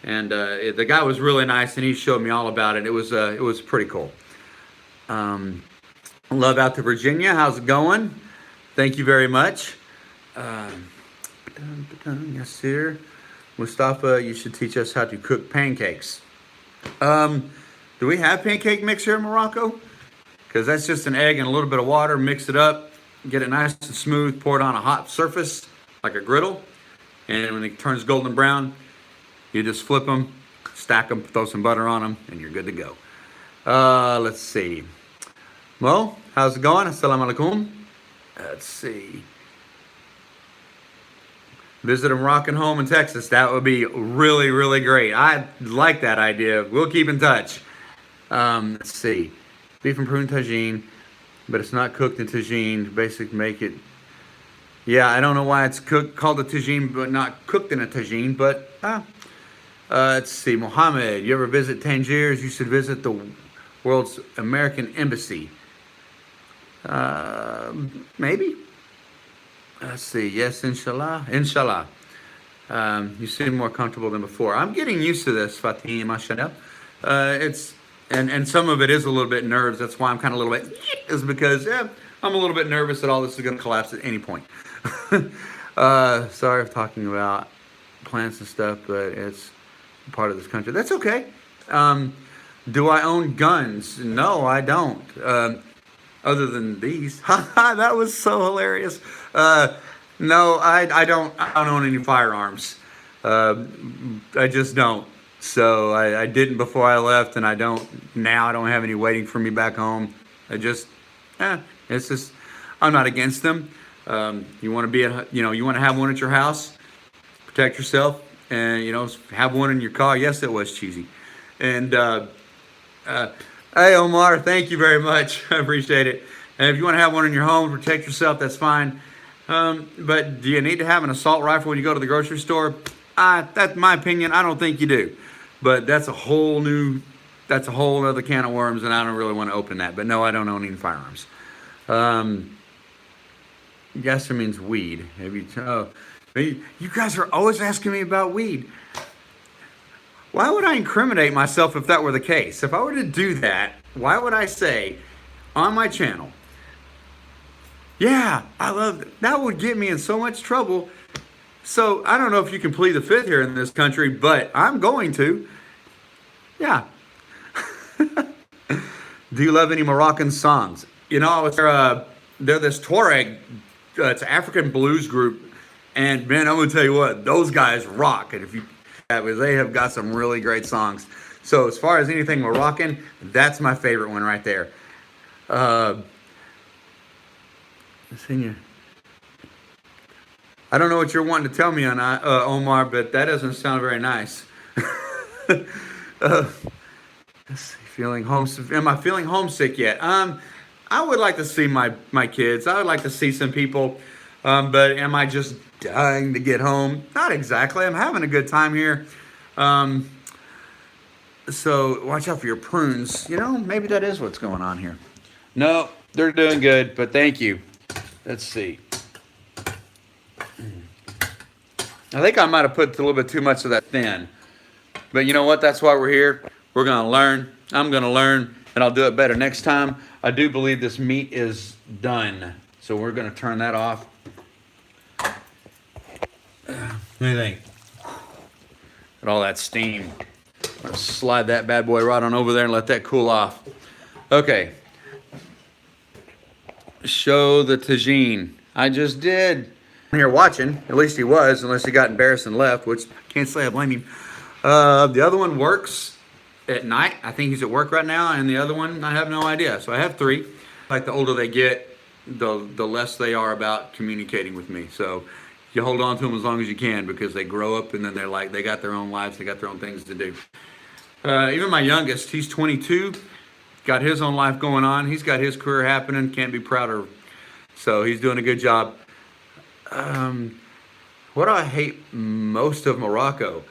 And the guy was really nice, and he showed me all about it. It was pretty cool. Love out to Virginia. How's it going? Thank you very much. Yes, sir. Mustafa, you should teach us how to cook pancakes. Do we have pancake mix here in Morocco? Because that's just an egg and a little bit of water, mix it up, get it nice and smooth, pour it on a hot surface like a griddle, and when it turns golden brown, you just flip them, stack them, throw some butter on them, and you're good to go. Let's see. Mo, how's it going? Assalamu alaikum. Let's see. Visit a Moroccan home in Texas. That would be really, really great. I like that idea. We'll keep in touch. Let's see. Beef and prune Tajine, but it's not cooked in Tagine. Basic make it. Yeah, I don't know why it's called a Tagine, but not cooked in a Tagine. But let's see. Mohammed, you ever visit Tangiers? You should visit the world's American embassy. Maybe. Let's see. Yes, inshallah. Inshallah. You seem more comfortable than before. I'm getting used to this, Fatih, mashallah. And some of it is a little bit nerves. That's why I'm kind of a little bit, is because I'm a little bit nervous that all this is going to collapse at any point. Sorry for talking about plants and stuff, but it's part of this country. That's okay. Do I own guns? No, I don't. Other than these. That was so hilarious. No, I don't own any firearms. I just don't. So I didn't before I left, and I don't now. I don't have any waiting for me back home. It's just, I'm not against them. You want to you want to have one at your house, protect yourself, and have one in your car. Yes, it was cheesy. And hey, Omar, thank you very much. I appreciate it. And if you want to have one in your home, protect yourself, that's fine. But do you need to have an assault rifle when you go to the grocery store? That's my opinion. I don't think you do. But that's a whole other can of worms, and I don't really want to open that. But no, I don't own any firearms. Gasser means weed. You guys are always asking me about weed. Why would I incriminate myself if that were the case? If I were to do that, why would I say on my channel, yeah, I love it. That would get me in so much trouble. So I don't know if you can plead the fifth here in this country, but I'm going to. Yeah. Do you love any Moroccan songs? They're this Tuareg, it's an African blues group, and man, I'm gonna tell you what, those guys rock. And they have got some really great songs. So as far as anything Moroccan, that's my favorite one right there. I don't know what you're wanting to tell me on Omar, but that doesn't sound very nice. Let's see, am I feeling homesick yet? I would like to see my kids. I would like to see some people. But am I just dying to get home? Not exactly. I'm having a good time here. So watch out for your prunes. You know, maybe that is what's going on here. No, they're doing good, but thank you. Let's see. I think I might have put a little bit too much of that thin. But you know what? That's why we're here. We're going to learn. I'm going to learn, and I'll do it better next time. I do believe this meat is done. So we're going to turn that off. What do you think? At all that steam. I'm going to slide that bad boy right on over there and let that cool off. Okay. Show the tagine. I just did. Here watching, at least he was, unless he got embarrassed and left, which I can't say I blame him. The other one works at night. I think he's at work right now, and the other one, I have no idea. So I have 3. Like the older they get, the less they are about communicating with me. So you hold on to them as long as you can, because they grow up and then they're like, they got their own lives, they got their own things to do. Even my youngest, he's 22, got his own life going on. He's got his career happening, can't be prouder. So he's doing a good job. What do I hate most of Morocco?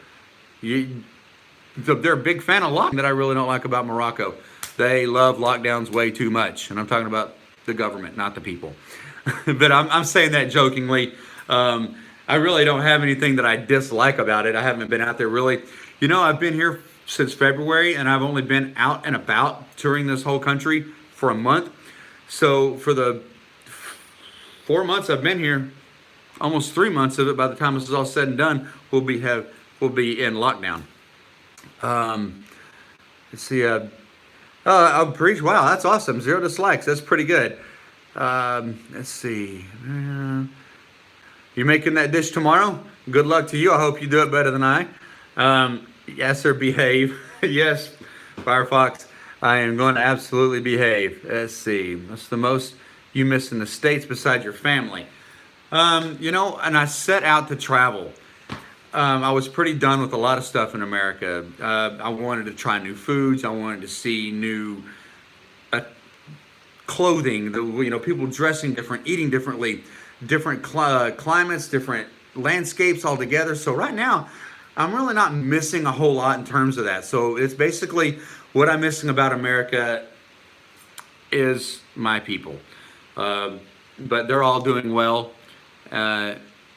They're a big fan of lockdown that I really don't like about Morocco. They love lockdowns way too much, and I'm talking about the government, not the people. But I'm saying that jokingly. I really don't have anything that I dislike about it. I haven't been out there really. You know, I've been here since February, and I've only been out and about touring this whole country for a month. So for the 4 months I've been here, almost 3 months of it, by the time this is all said and done, we'll be in lockdown. Let's see. I'll preach. Wow, that's awesome. 0 dislikes. That's pretty good. Let's see. You making that dish tomorrow? Good luck to you. I hope you do it better than I. Yes, sir. Behave. Yes, Firefox. I am going to absolutely behave. Let's see. What's the most you miss in the States besides your family? You know, and I set out to travel. I was pretty done with a lot of stuff in America. I wanted to try new foods. I wanted to see new clothing. People dressing different, eating differently, different climates, different landscapes altogether. So right now, I'm really not missing a whole lot in terms of that. So it's basically what I'm missing about America is my people. But they're all doing well.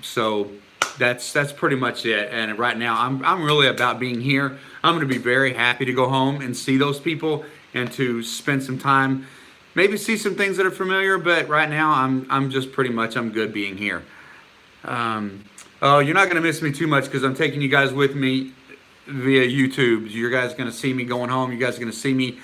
So that's pretty much it. And right now I'm really about being here. I'm going to be very happy to go home and see those people and to spend some time, maybe see some things that are familiar, but right now I'm just pretty much, I'm good being here. Oh, you're not going to miss me too much because I'm taking you guys with me via YouTube. You guys are going to see me going home. You guys are going to see me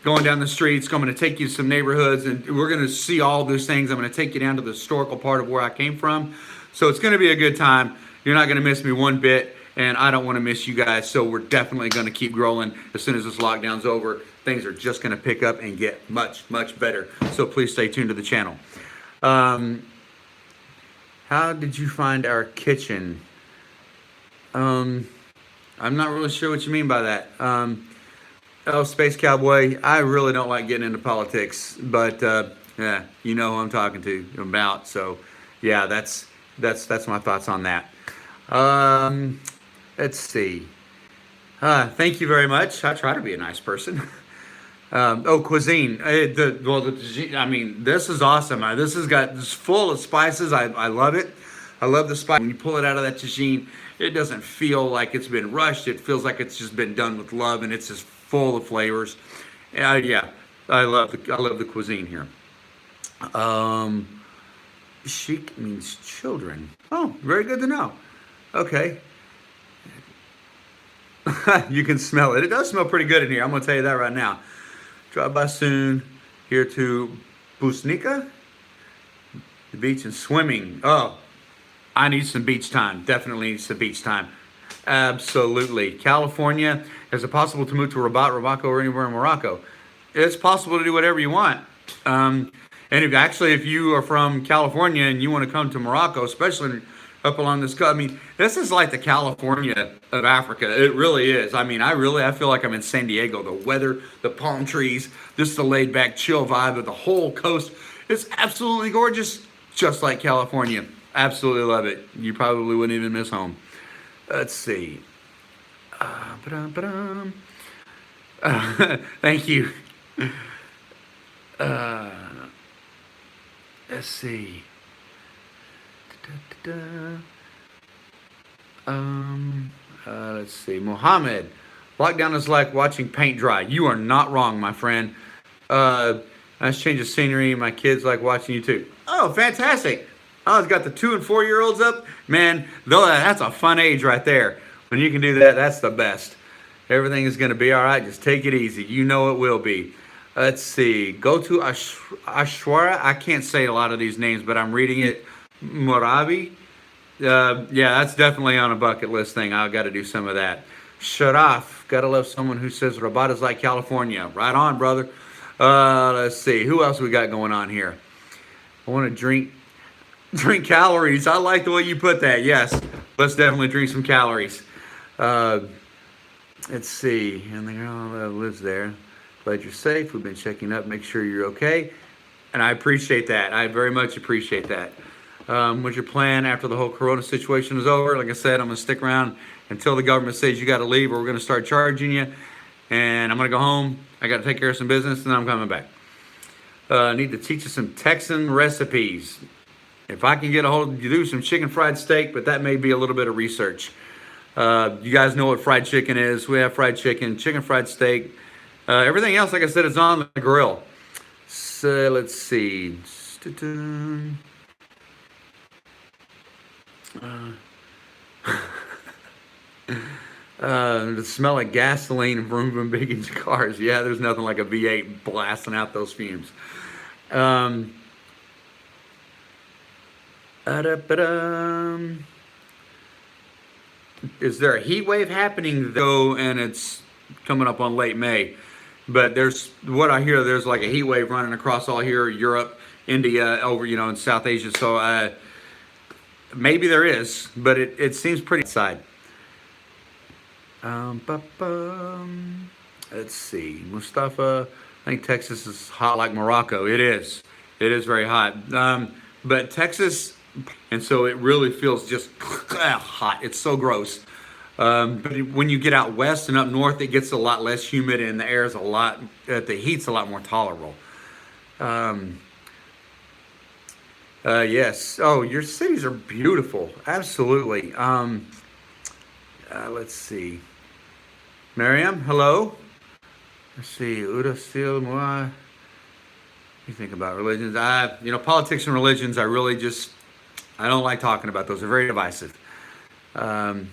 going down the streets. I'm going to take you to some neighborhoods, and we're going to see all those things. I'm going to take you down to the historical part of where I came from. So it's going to be a good time. You're not going to miss me one bit, and I don't want to miss you guys. So we're definitely going to keep growing. As soon as this lockdown's over, things are just going to pick up and get much, much better. So please stay tuned to the channel. How did you find our kitchen? I'm not really sure what you mean by that. Oh, Space Cowboy, I really don't like getting into politics, but yeah, you know who I'm talking to about. So, yeah, that's my thoughts on that. Let's see. Thank you very much. I try to be a nice person. Cuisine. I mean, this is awesome. This is full of spices. I love it. I love the spice. When you pull it out of that tagine, it doesn't feel like it's been rushed. It feels like it's just been done with love, and it's just full of flavors. Yeah, I love the cuisine here. Chic means children. Oh, very good to know. Okay. You can smell it. It does smell pretty good in here. I'm going to tell you that right now. Drive by soon. Here to Busnica. The beach and swimming. Oh, I need some beach time. Definitely need some beach time. Absolutely. California. Is it possible to move to Rabat, Morocco, or anywhere in Morocco? It's possible to do whatever you want. And if you are from California and you want to come to Morocco, especially up along this coast, I mean, this is like the California of Africa. It really is. I mean, I feel like I'm in San Diego. The weather, the palm trees, just the laid back, chill vibe of the whole coast. It's absolutely gorgeous. just like California. Absolutely love it. You probably wouldn't even miss home. Let's see. Ba-dum. Thank you. Let's see. Let's see. Mohammed. Lockdown is like watching paint dry. You are not wrong, my friend. Nice change of scenery. My kids like watching you too. Oh, fantastic. Oh, it's got the 2 and 4 year olds up. Man, though that's a fun age right there. When you can do that, that's the best. Everything is going to be all right. Just take it easy. You know it will be. Let's see. Go to Ashwara. I can't say a lot of these names, but I'm reading it. Moravi. Yeah, that's definitely on a bucket list thing. I've got to do some of that. Sharaf. Got to love someone who says Rabat is like California. Right on, brother. Let's see. Who else we got going on here? I want to drink calories. I like the way you put that. Yes. Let's definitely drink some calories. Let's see. And the girl lives there. Glad you're safe. We've been checking up. Make sure you're okay. And I appreciate that. I very much appreciate that. What's your plan after the whole corona situation is over? Like I said, I'm going to stick around until the government says you got to leave or we're going to start charging you. And I'm going to go home. I got to take care of some business and then I'm coming back. I need to teach you some Texan recipes. If I can get a hold of you, do some chicken fried steak, but that may be a little bit of research. You guys know what fried chicken is. We have fried chicken, chicken fried steak. Everything else, like I said, is on the grill. So let's see. The smell of gasoline and vroom vroom big engine cars. Yeah, there's nothing like a V8 blasting out those fumes. Is there a heat wave happening though? And it's coming up on late May. But there's what I hear. There's like a heat wave running across all here, Europe, India, over in South Asia. So maybe there is, but it seems pretty outside. Let's see, Mustafa. I think Texas is hot like Morocco. It is. It is very hot. But Texas, and so it really feels just hot. It's so gross. But when you get out west and up north, it gets a lot less humid and the air is the heat's a lot more tolerable. Yes. Oh, your cities are beautiful. Absolutely. Let's see. Miriam, hello. Let's see. Uda Sil Mua. What do you think about religions? Politics and religions, I don't like talking about those. They're very divisive. Let's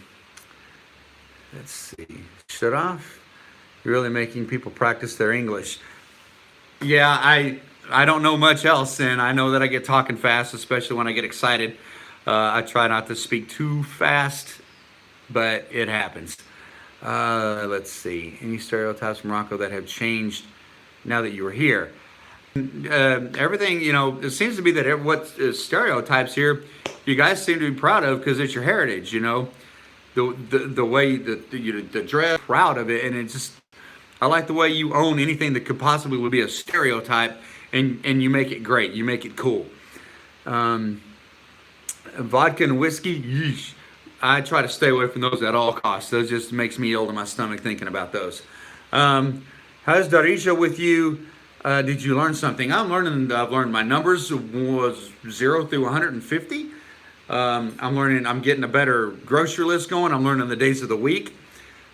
see. Sharaf, you're really making people practice their English. Yeah, I don't know much else, and I know that I get talking fast, especially when I get excited. I try not to speak too fast, but it happens. Let's see. Any stereotypes from Morocco that have changed now that you were here? Everything, it seems to be that what stereotypes here, you guys seem to be proud of because it's your heritage, the way the dress, proud of it, and it's just, I like the way you own anything that could possibly would be a stereotype, and you make it great, you make it cool. Vodka and whiskey, yeesh. I try to stay away from those at all costs. Those just makes me ill to my stomach thinking about those. How's Darija with you? Did you learn something? I've learned my numbers was 0 through 150. I'm getting a better grocery list going. I'm learning the days of the week.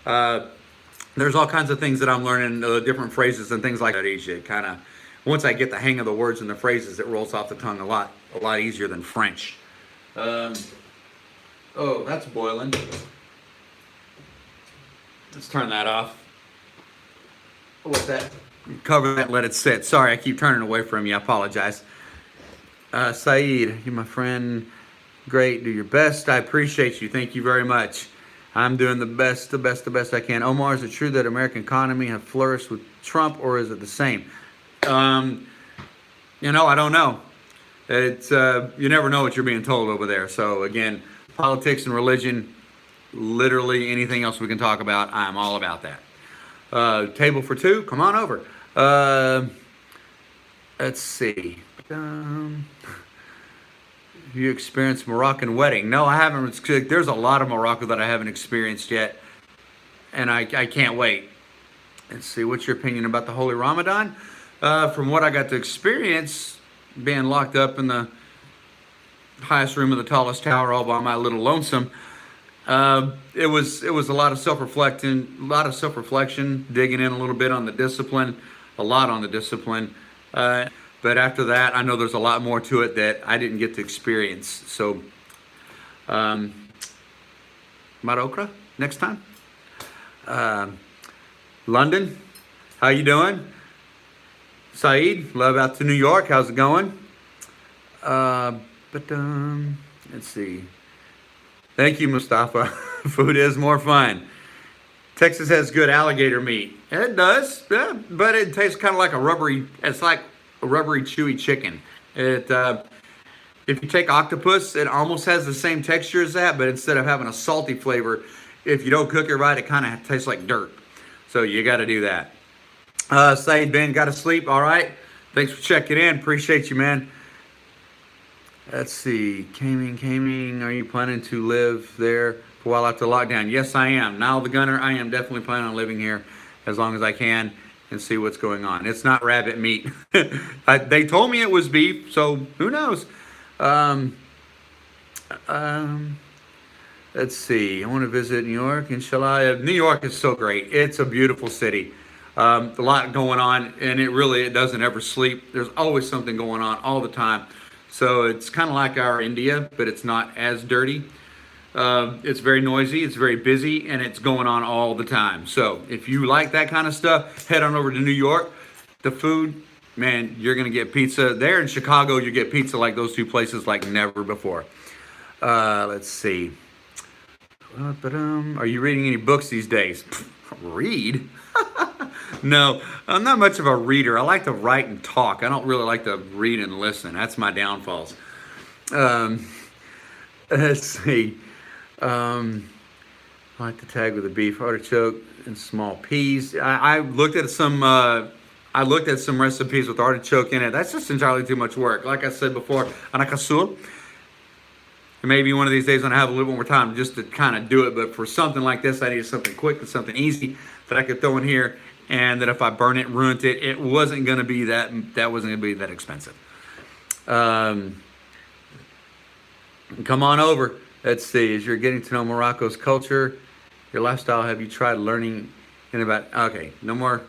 There's all kinds of things that I'm learning, different phrases and things like that. Once I get the hang of the words and the phrases, it rolls off the tongue a lot easier than French. Oh, that's boiling. Let's turn that off. What's that? Cover that, let it sit. Sorry, I keep turning away from you. I apologize. Saeed, you're my friend. Great, do your best. I appreciate you. Thank you very much. I'm doing the best I can. Omar, is it true that American economy have flourished with Trump, or is it the same? I don't know. It's you never know what you're being told over there. So again, politics and religion, literally anything else we can talk about, I'm all about that. Table for two, come on over. Let's see. You experienced Moroccan wedding? No, I haven't. There's a lot of Morocco that I haven't experienced yet, and I can't wait. Let's see, what's your opinion about the Holy Ramadan? From what I got to experience, being locked up in the highest room of the tallest tower all by my little lonesome, it was a lot of self-reflection, digging in a little bit on the discipline, a lot on the discipline. But after that, I know there's a lot more to it that I didn't get to experience. So, Marokra, next time. London, how you doing? Saeed, love out to New York. How's it going? Let's see. Thank you, Mustafa. Food is more fun. Texas has good alligator meat. It does, yeah, but it tastes kind of like a rubbery. It's like a rubbery, chewy chicken. If you take octopus, it almost has the same texture as that, but instead of having a salty flavor, if you don't cook it right, it kind of tastes like dirt. So you got to do that. Saeed Ben, got to sleep. All right. Thanks for checking in. Appreciate you, man. Let's see. Kaming, are you planning to live there for a while after lockdown? Yes, I am. Now the Gunner, I am definitely planning on living here as long as I can and see what's going on. It's not rabbit meat. They told me it was beef, so who knows? Let's see. I want to visit New York, inshallah. New York is so great. It's a beautiful city. A lot going on, and it doesn't ever sleep. There's always something going on all the time. So it's kind of like our India, but it's not as dirty. It's very noisy, it's very busy, and it's going on all the time. So if you like that kind of stuff, head on over to New York. The food, man, you're going to get pizza. There in Chicago, you get pizza like those two places like never before. Let's see. Are you reading any books these days? Read? No, I'm not much of a reader. I like to write and talk. I don't really like to read and listen. That's my downfalls. Let's see. I like to tag with a beef artichoke and small peas. I looked at some recipes with artichoke in it. That's just entirely too much work. Like I said before, anakasul. Maybe one of these days when I have a little more time just to kind of do it. But for something like this, I needed something quick and something easy that I could throw in here. And that if I burn it, ruined it, it wasn't going to be that wasn't going to be that expensive. Come on over. Let's see. As you're getting to know Morocco's culture, your lifestyle, have you tried learning about? Okay, no more.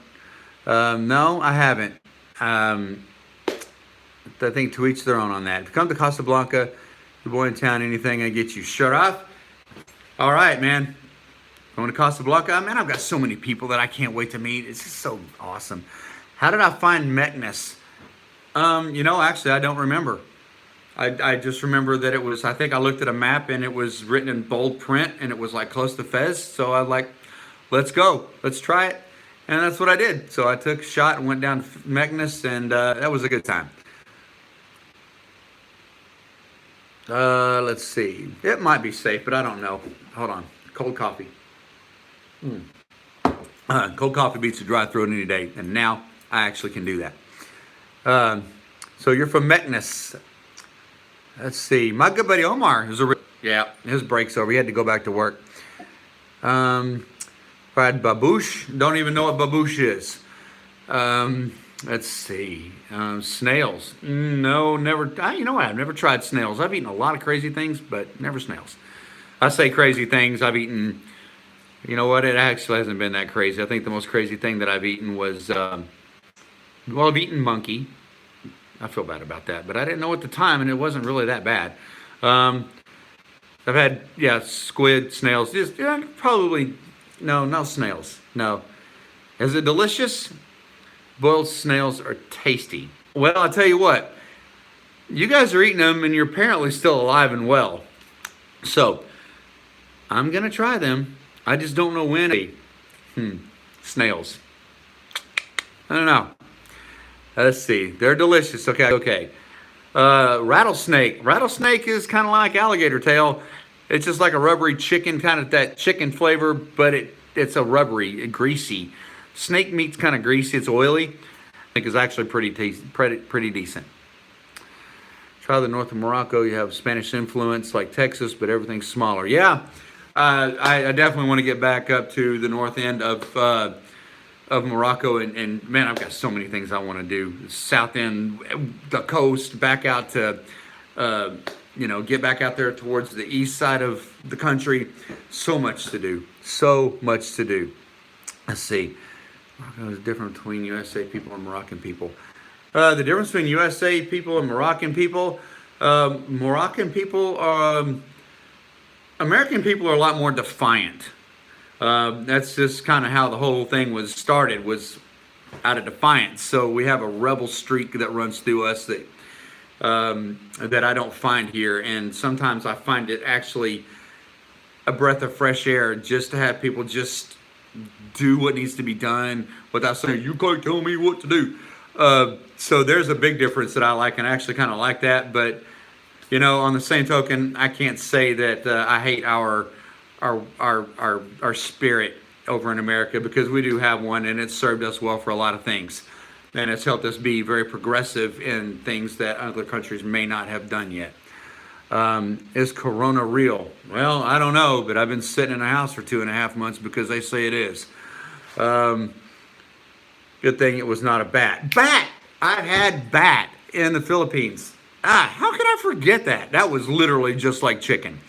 No, I haven't. I think to each their own on that. If you come to Casablanca, the boy in town, anything I get you. Shut off. All right, man. Going to Casablanca, man, I've got so many people that I can't wait to meet. It's just so awesome. How did I find Meknes? Actually, I don't remember. I just remember that it was, I think I looked at a map and it was written in bold print and it was like close to Fez. So I was like, let's go. Let's try it. And that's what I did. So I took a shot and went down to Meknes and that was a good time. Let's see. It might be safe, but I don't know. Hold on. Cold coffee. Cold coffee beats a dry throat any day, and now I actually can do that. So you're from Meknes. Let's see. My good buddy Omar is his break's over. He had to go back to work. Fried babouche. Don't even know what babouche is. Let's see. Snails. No, never. You know what? I've never tried snails. I've eaten a lot of crazy things, but never snails. I say crazy things. I've eaten. You know what? It actually hasn't been that crazy. I think the most crazy thing that I've eaten was, I've eaten monkey. I feel bad about that, but I didn't know at the time, and it wasn't really that bad. I've had, squid, snails. Probably, no snails. No. Is it delicious? Boiled snails are tasty. Well, I'll tell you what. You guys are eating them, and you're apparently still alive and well. So, I'm going to try them. I just don't know when. Snails. I don't know. Let's see. They're delicious. Okay. Rattlesnake. Rattlesnake is kind of like alligator tail. It's just like a rubbery chicken, kind of that chicken flavor, but it's a rubbery, greasy. Snake meat's kind of greasy. It's oily. I think it's actually pretty decent. the north of Morocco. You have Spanish influence like Texas, but everything's smaller. Yeah, I definitely want to get back up to the north end of Morocco, and man, I've got so many things I want to do. South end, the coast, back out to, get back out there towards the east side of the country. So much to do. So much to do. Let's see. Morocco is different between USA people and Moroccan people. The difference between USA people and Moroccan people. Moroccan people, American people are a lot more defiant. That's just kind of how the whole thing was started, was out of defiance. So we have a rebel streak that runs through us that I don't find here. And sometimes I find it actually a breath of fresh air just to have people just do what needs to be done without saying, you can't tell me what to do. So there's a big difference that I like, and I actually kind of like that. But, on the same token, I can't say that I hate our spirit over in America, because we do have one, and it's served us well for a lot of things. And it's helped us be very progressive in things that other countries may not have done yet. Is Corona real? Well, I don't know, but I've been sitting in a house for 2.5 months because they say it is. Good thing it was not a bat. Bat! I've had bat in the Philippines. How could I forget that? That was literally just like chicken.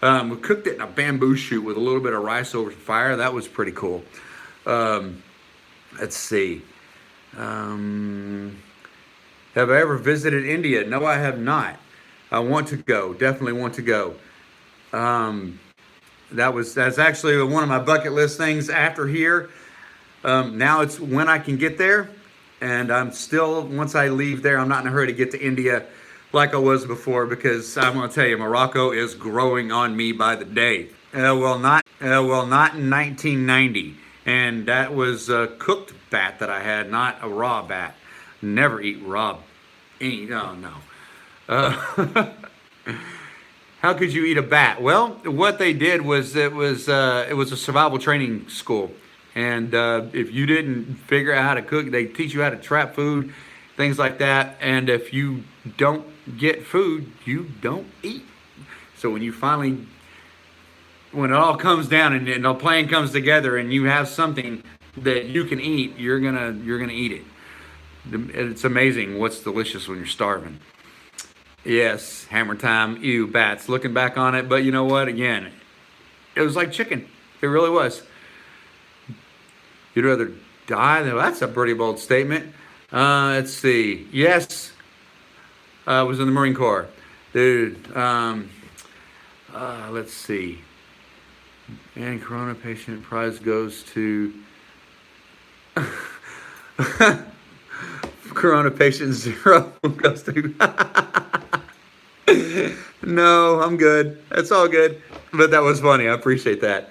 We cooked it in a bamboo shoot with a little bit of rice over the fire. That was pretty cool. Let's see. Have I ever visited India? No, I have not. I want to go. Definitely want to go. That's actually one of my bucket list things after here. Now it's when I can get there. And I'm still, once I leave there, I'm not in a hurry to get to India like I was before, because I'm going to tell you, Morocco is growing on me by the day. Not in 1990. And that was a cooked bat that I had, not a raw bat. Never eat raw. No. How could you eat a bat? Well, what they did was it was a survival training school, and if you didn't figure out how to cook, they teach you how to trap food, things like that. And if you don't get food, you don't eat. So when it all comes down and the plan comes together, and you have something that you can eat, you're gonna eat it. It's amazing what's delicious when you're starving. Yes, hammer time. Ew, bats. Looking back on it, but you know what? Again, it was like chicken. It really was. You'd rather die than... That's a pretty bold statement. Let's see. Yes, I was in the Marine Corps. Dude, let's see. And Corona patient prize goes to... Corona patient 0 goes to... No, I'm good. That's all good. But that was funny. I appreciate that.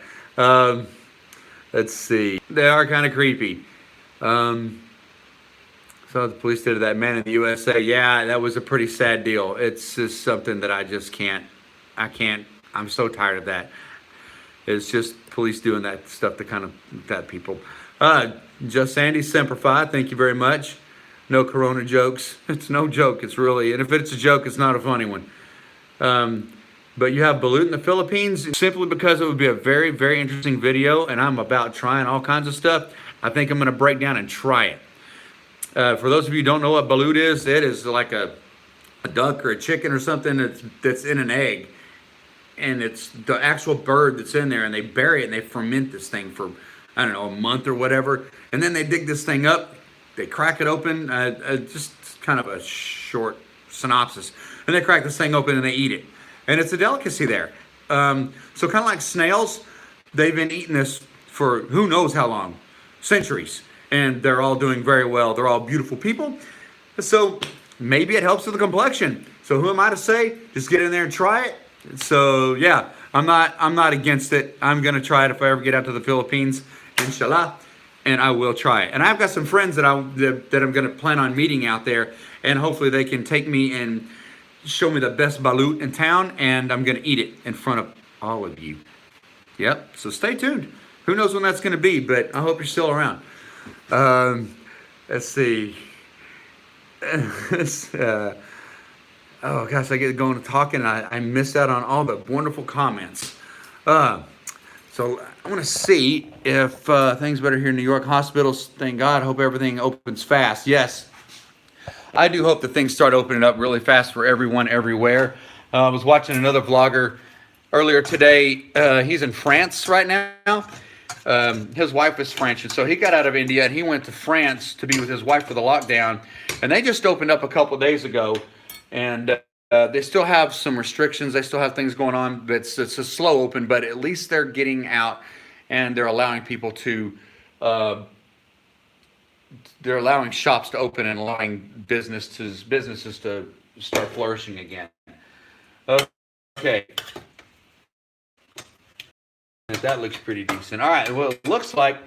Let's see. They are kind of creepy. So the police did to that man in the USA. Yeah, that was a pretty sad deal. It's just something that I just can't. I'm so tired of that. It's just police doing that stuff to kind of that people. Just Sandy Semper Fi, thank you very much. No Corona jokes. It's no joke. It's really, and if it's a joke, it's not a funny one. But you have balut in the Philippines, simply because it would be a very, very interesting video, and I'm about trying all kinds of stuff. I think I'm going to break down and try it. For those of you who don't know what balut is, it is like a duck or a chicken or something that's in an egg. And it's the actual bird that's in there, and they bury it and they ferment this thing for, I don't know, a month or whatever. And then they dig this thing up, they crack it open, just kind of a short synopsis. And they crack this thing open and they eat it. And it's a delicacy there. So kind of like snails, they've been eating this for who knows how long, centuries. And they're all doing very well. They're all beautiful people. So maybe it helps with the complexion. So who am I to say? Just get in there and try it. So yeah, I'm not against it. I'm gonna try it if I ever get out to the Philippines, inshallah, and I will try it. And I've got some friends that I'm gonna plan on meeting out there, and hopefully they can take me and show me the best balut in town, and I'm gonna eat it in front of all of you. Yep. So stay tuned. Who knows when that's gonna be? But I hope you're still around. Let's see. Oh gosh, I get going to talking, and I missed out on all the wonderful comments. So I want to see if things better here in New York. Hospitals, thank God. Hope everything opens fast. Yes, I do hope that things start opening up really fast for everyone everywhere. I was watching another vlogger earlier today. He's in France right now. His wife is French, and so he got out of India and he went to France to be with his wife for the lockdown. And they just opened up a couple of days ago, and they still have some restrictions. They still have things going on. But it's a slow open, but at least they're getting out and they're allowing people to. They're allowing shops to open and allowing businesses to start flourishing again. Okay. That looks pretty decent. All right. Well, it looks like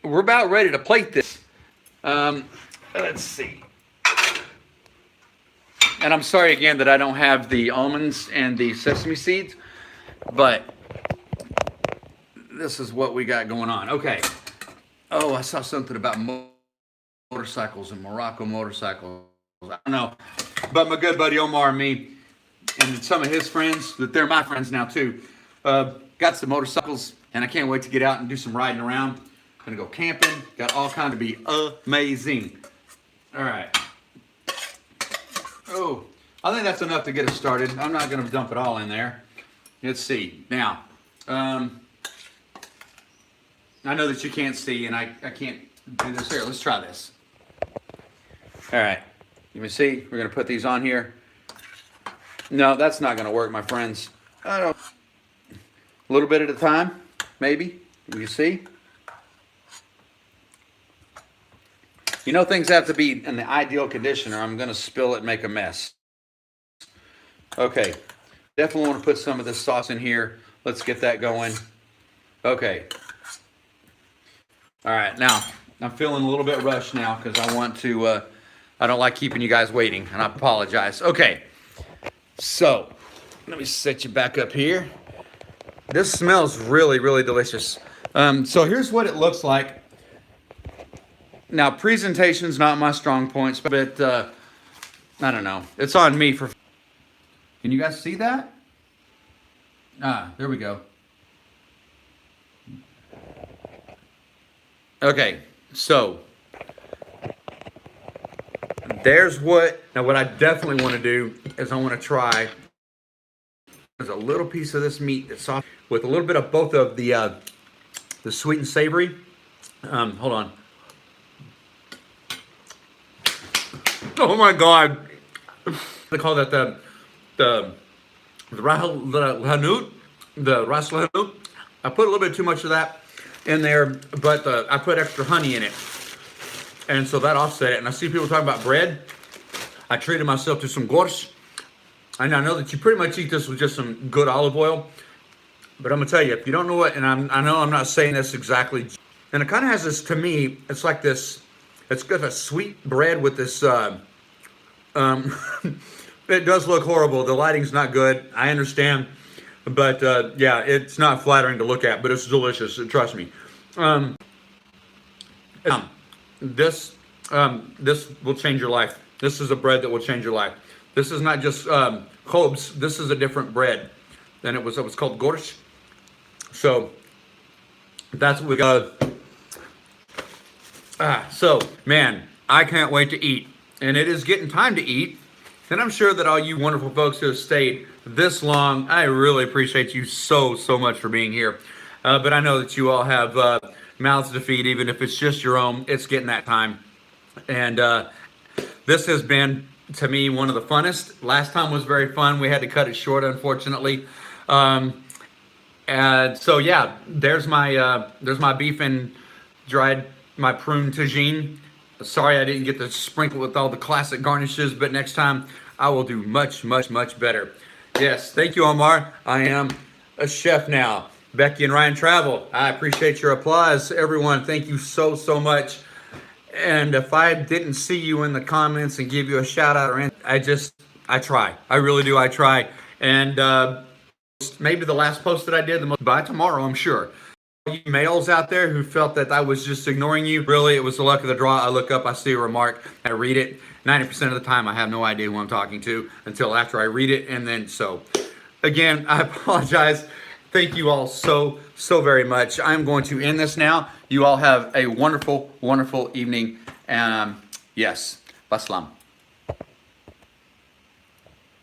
we're about ready to plate this. Let's see. And I'm sorry again that I don't have the almonds and the sesame seeds, but this is what we got going on. Okay. Oh, I saw something about motorcycles and Morocco motorcycles. I don't know. But my good buddy Omar and me and some of his friends, that they're my friends now too, got some motorcycles, and I can't wait to get out and do some riding around. Gonna go camping. Got all kinds to be amazing. All right. Oh, I think that's enough to get us started. I'm not gonna dump it all in there. Let's see. Now, I know that you can't see, and I can't do this. Here, let's try this. All right. You can see, we're going to put these on here. No, that's not going to work, my friends. I don't. A little bit at a time, maybe. You see? You know, things have to be in the ideal condition, or I'm going to spill it and make a mess. Okay. Definitely want to put some of this sauce in here. Let's get that going. Okay. All right, now, I'm feeling a little bit rushed now because I want to, I don't like keeping you guys waiting, and I apologize. Okay, so, let me set you back up here. This smells really, really delicious. So here's what it looks like. Now, presentation's not my strong points, but, I don't know. It's on me for... Can you guys see that? There we go. Okay, so there's what, now what I definitely want to do is I want to try, there's a little piece of this meat that's soft with a little bit of both of the sweet and savory. Hold on. Oh my God. They call that the ras hanout. I put a little bit too much of that in there, but I put extra honey in it, and so that offset it. And I see people talking about bread. I treated myself to some gorsh, and I know that you pretty much eat this with just some good olive oil, but I'm gonna tell you, if you don't know what, and I know I'm not saying this exactly, and it kind of has this, to me, it's like this, it's got a sweet bread with this, it does look horrible, the lighting's not good, I understand. But yeah, it's not flattering to look at, but it's delicious. Trust me. This will change your life. This is a bread that will change your life. This is not just khobz. This is a different bread. And it was called gorsh. So that's what we got. So man, I can't wait to eat, and it is getting time to eat. And I'm sure that all you wonderful folks who have stayed this long, I really appreciate you so much for being here. But I know that you all have mouths to feed, even if it's just your own. It's getting that time. And this has been, to me, one of the funnest. Last time was very fun. We had to cut it short, unfortunately. And so, yeah, there's my beef and dried, my prune tajine. Sorry I didn't get to sprinkle with all the classic garnishes, but next time I will do much better. Yes, thank you, Omar. I am a chef now. Becky and Ryan Travel, I appreciate your applause. Everyone, thank you so much. And if I didn't see you in the comments and give you a shout out or anything, I try. I really do, I try. And maybe the last post that I did, by tomorrow, I'm sure. You males out there who felt that I was just ignoring you, really, it was the luck of the draw. I look up, I see a remark, I read it, 90% of the time I have no idea who I'm talking to until after I read it. And then so, again, I apologize. Thank you all so very much. I'm going to end this now. You all have a wonderful, wonderful evening. Yes, Baslam.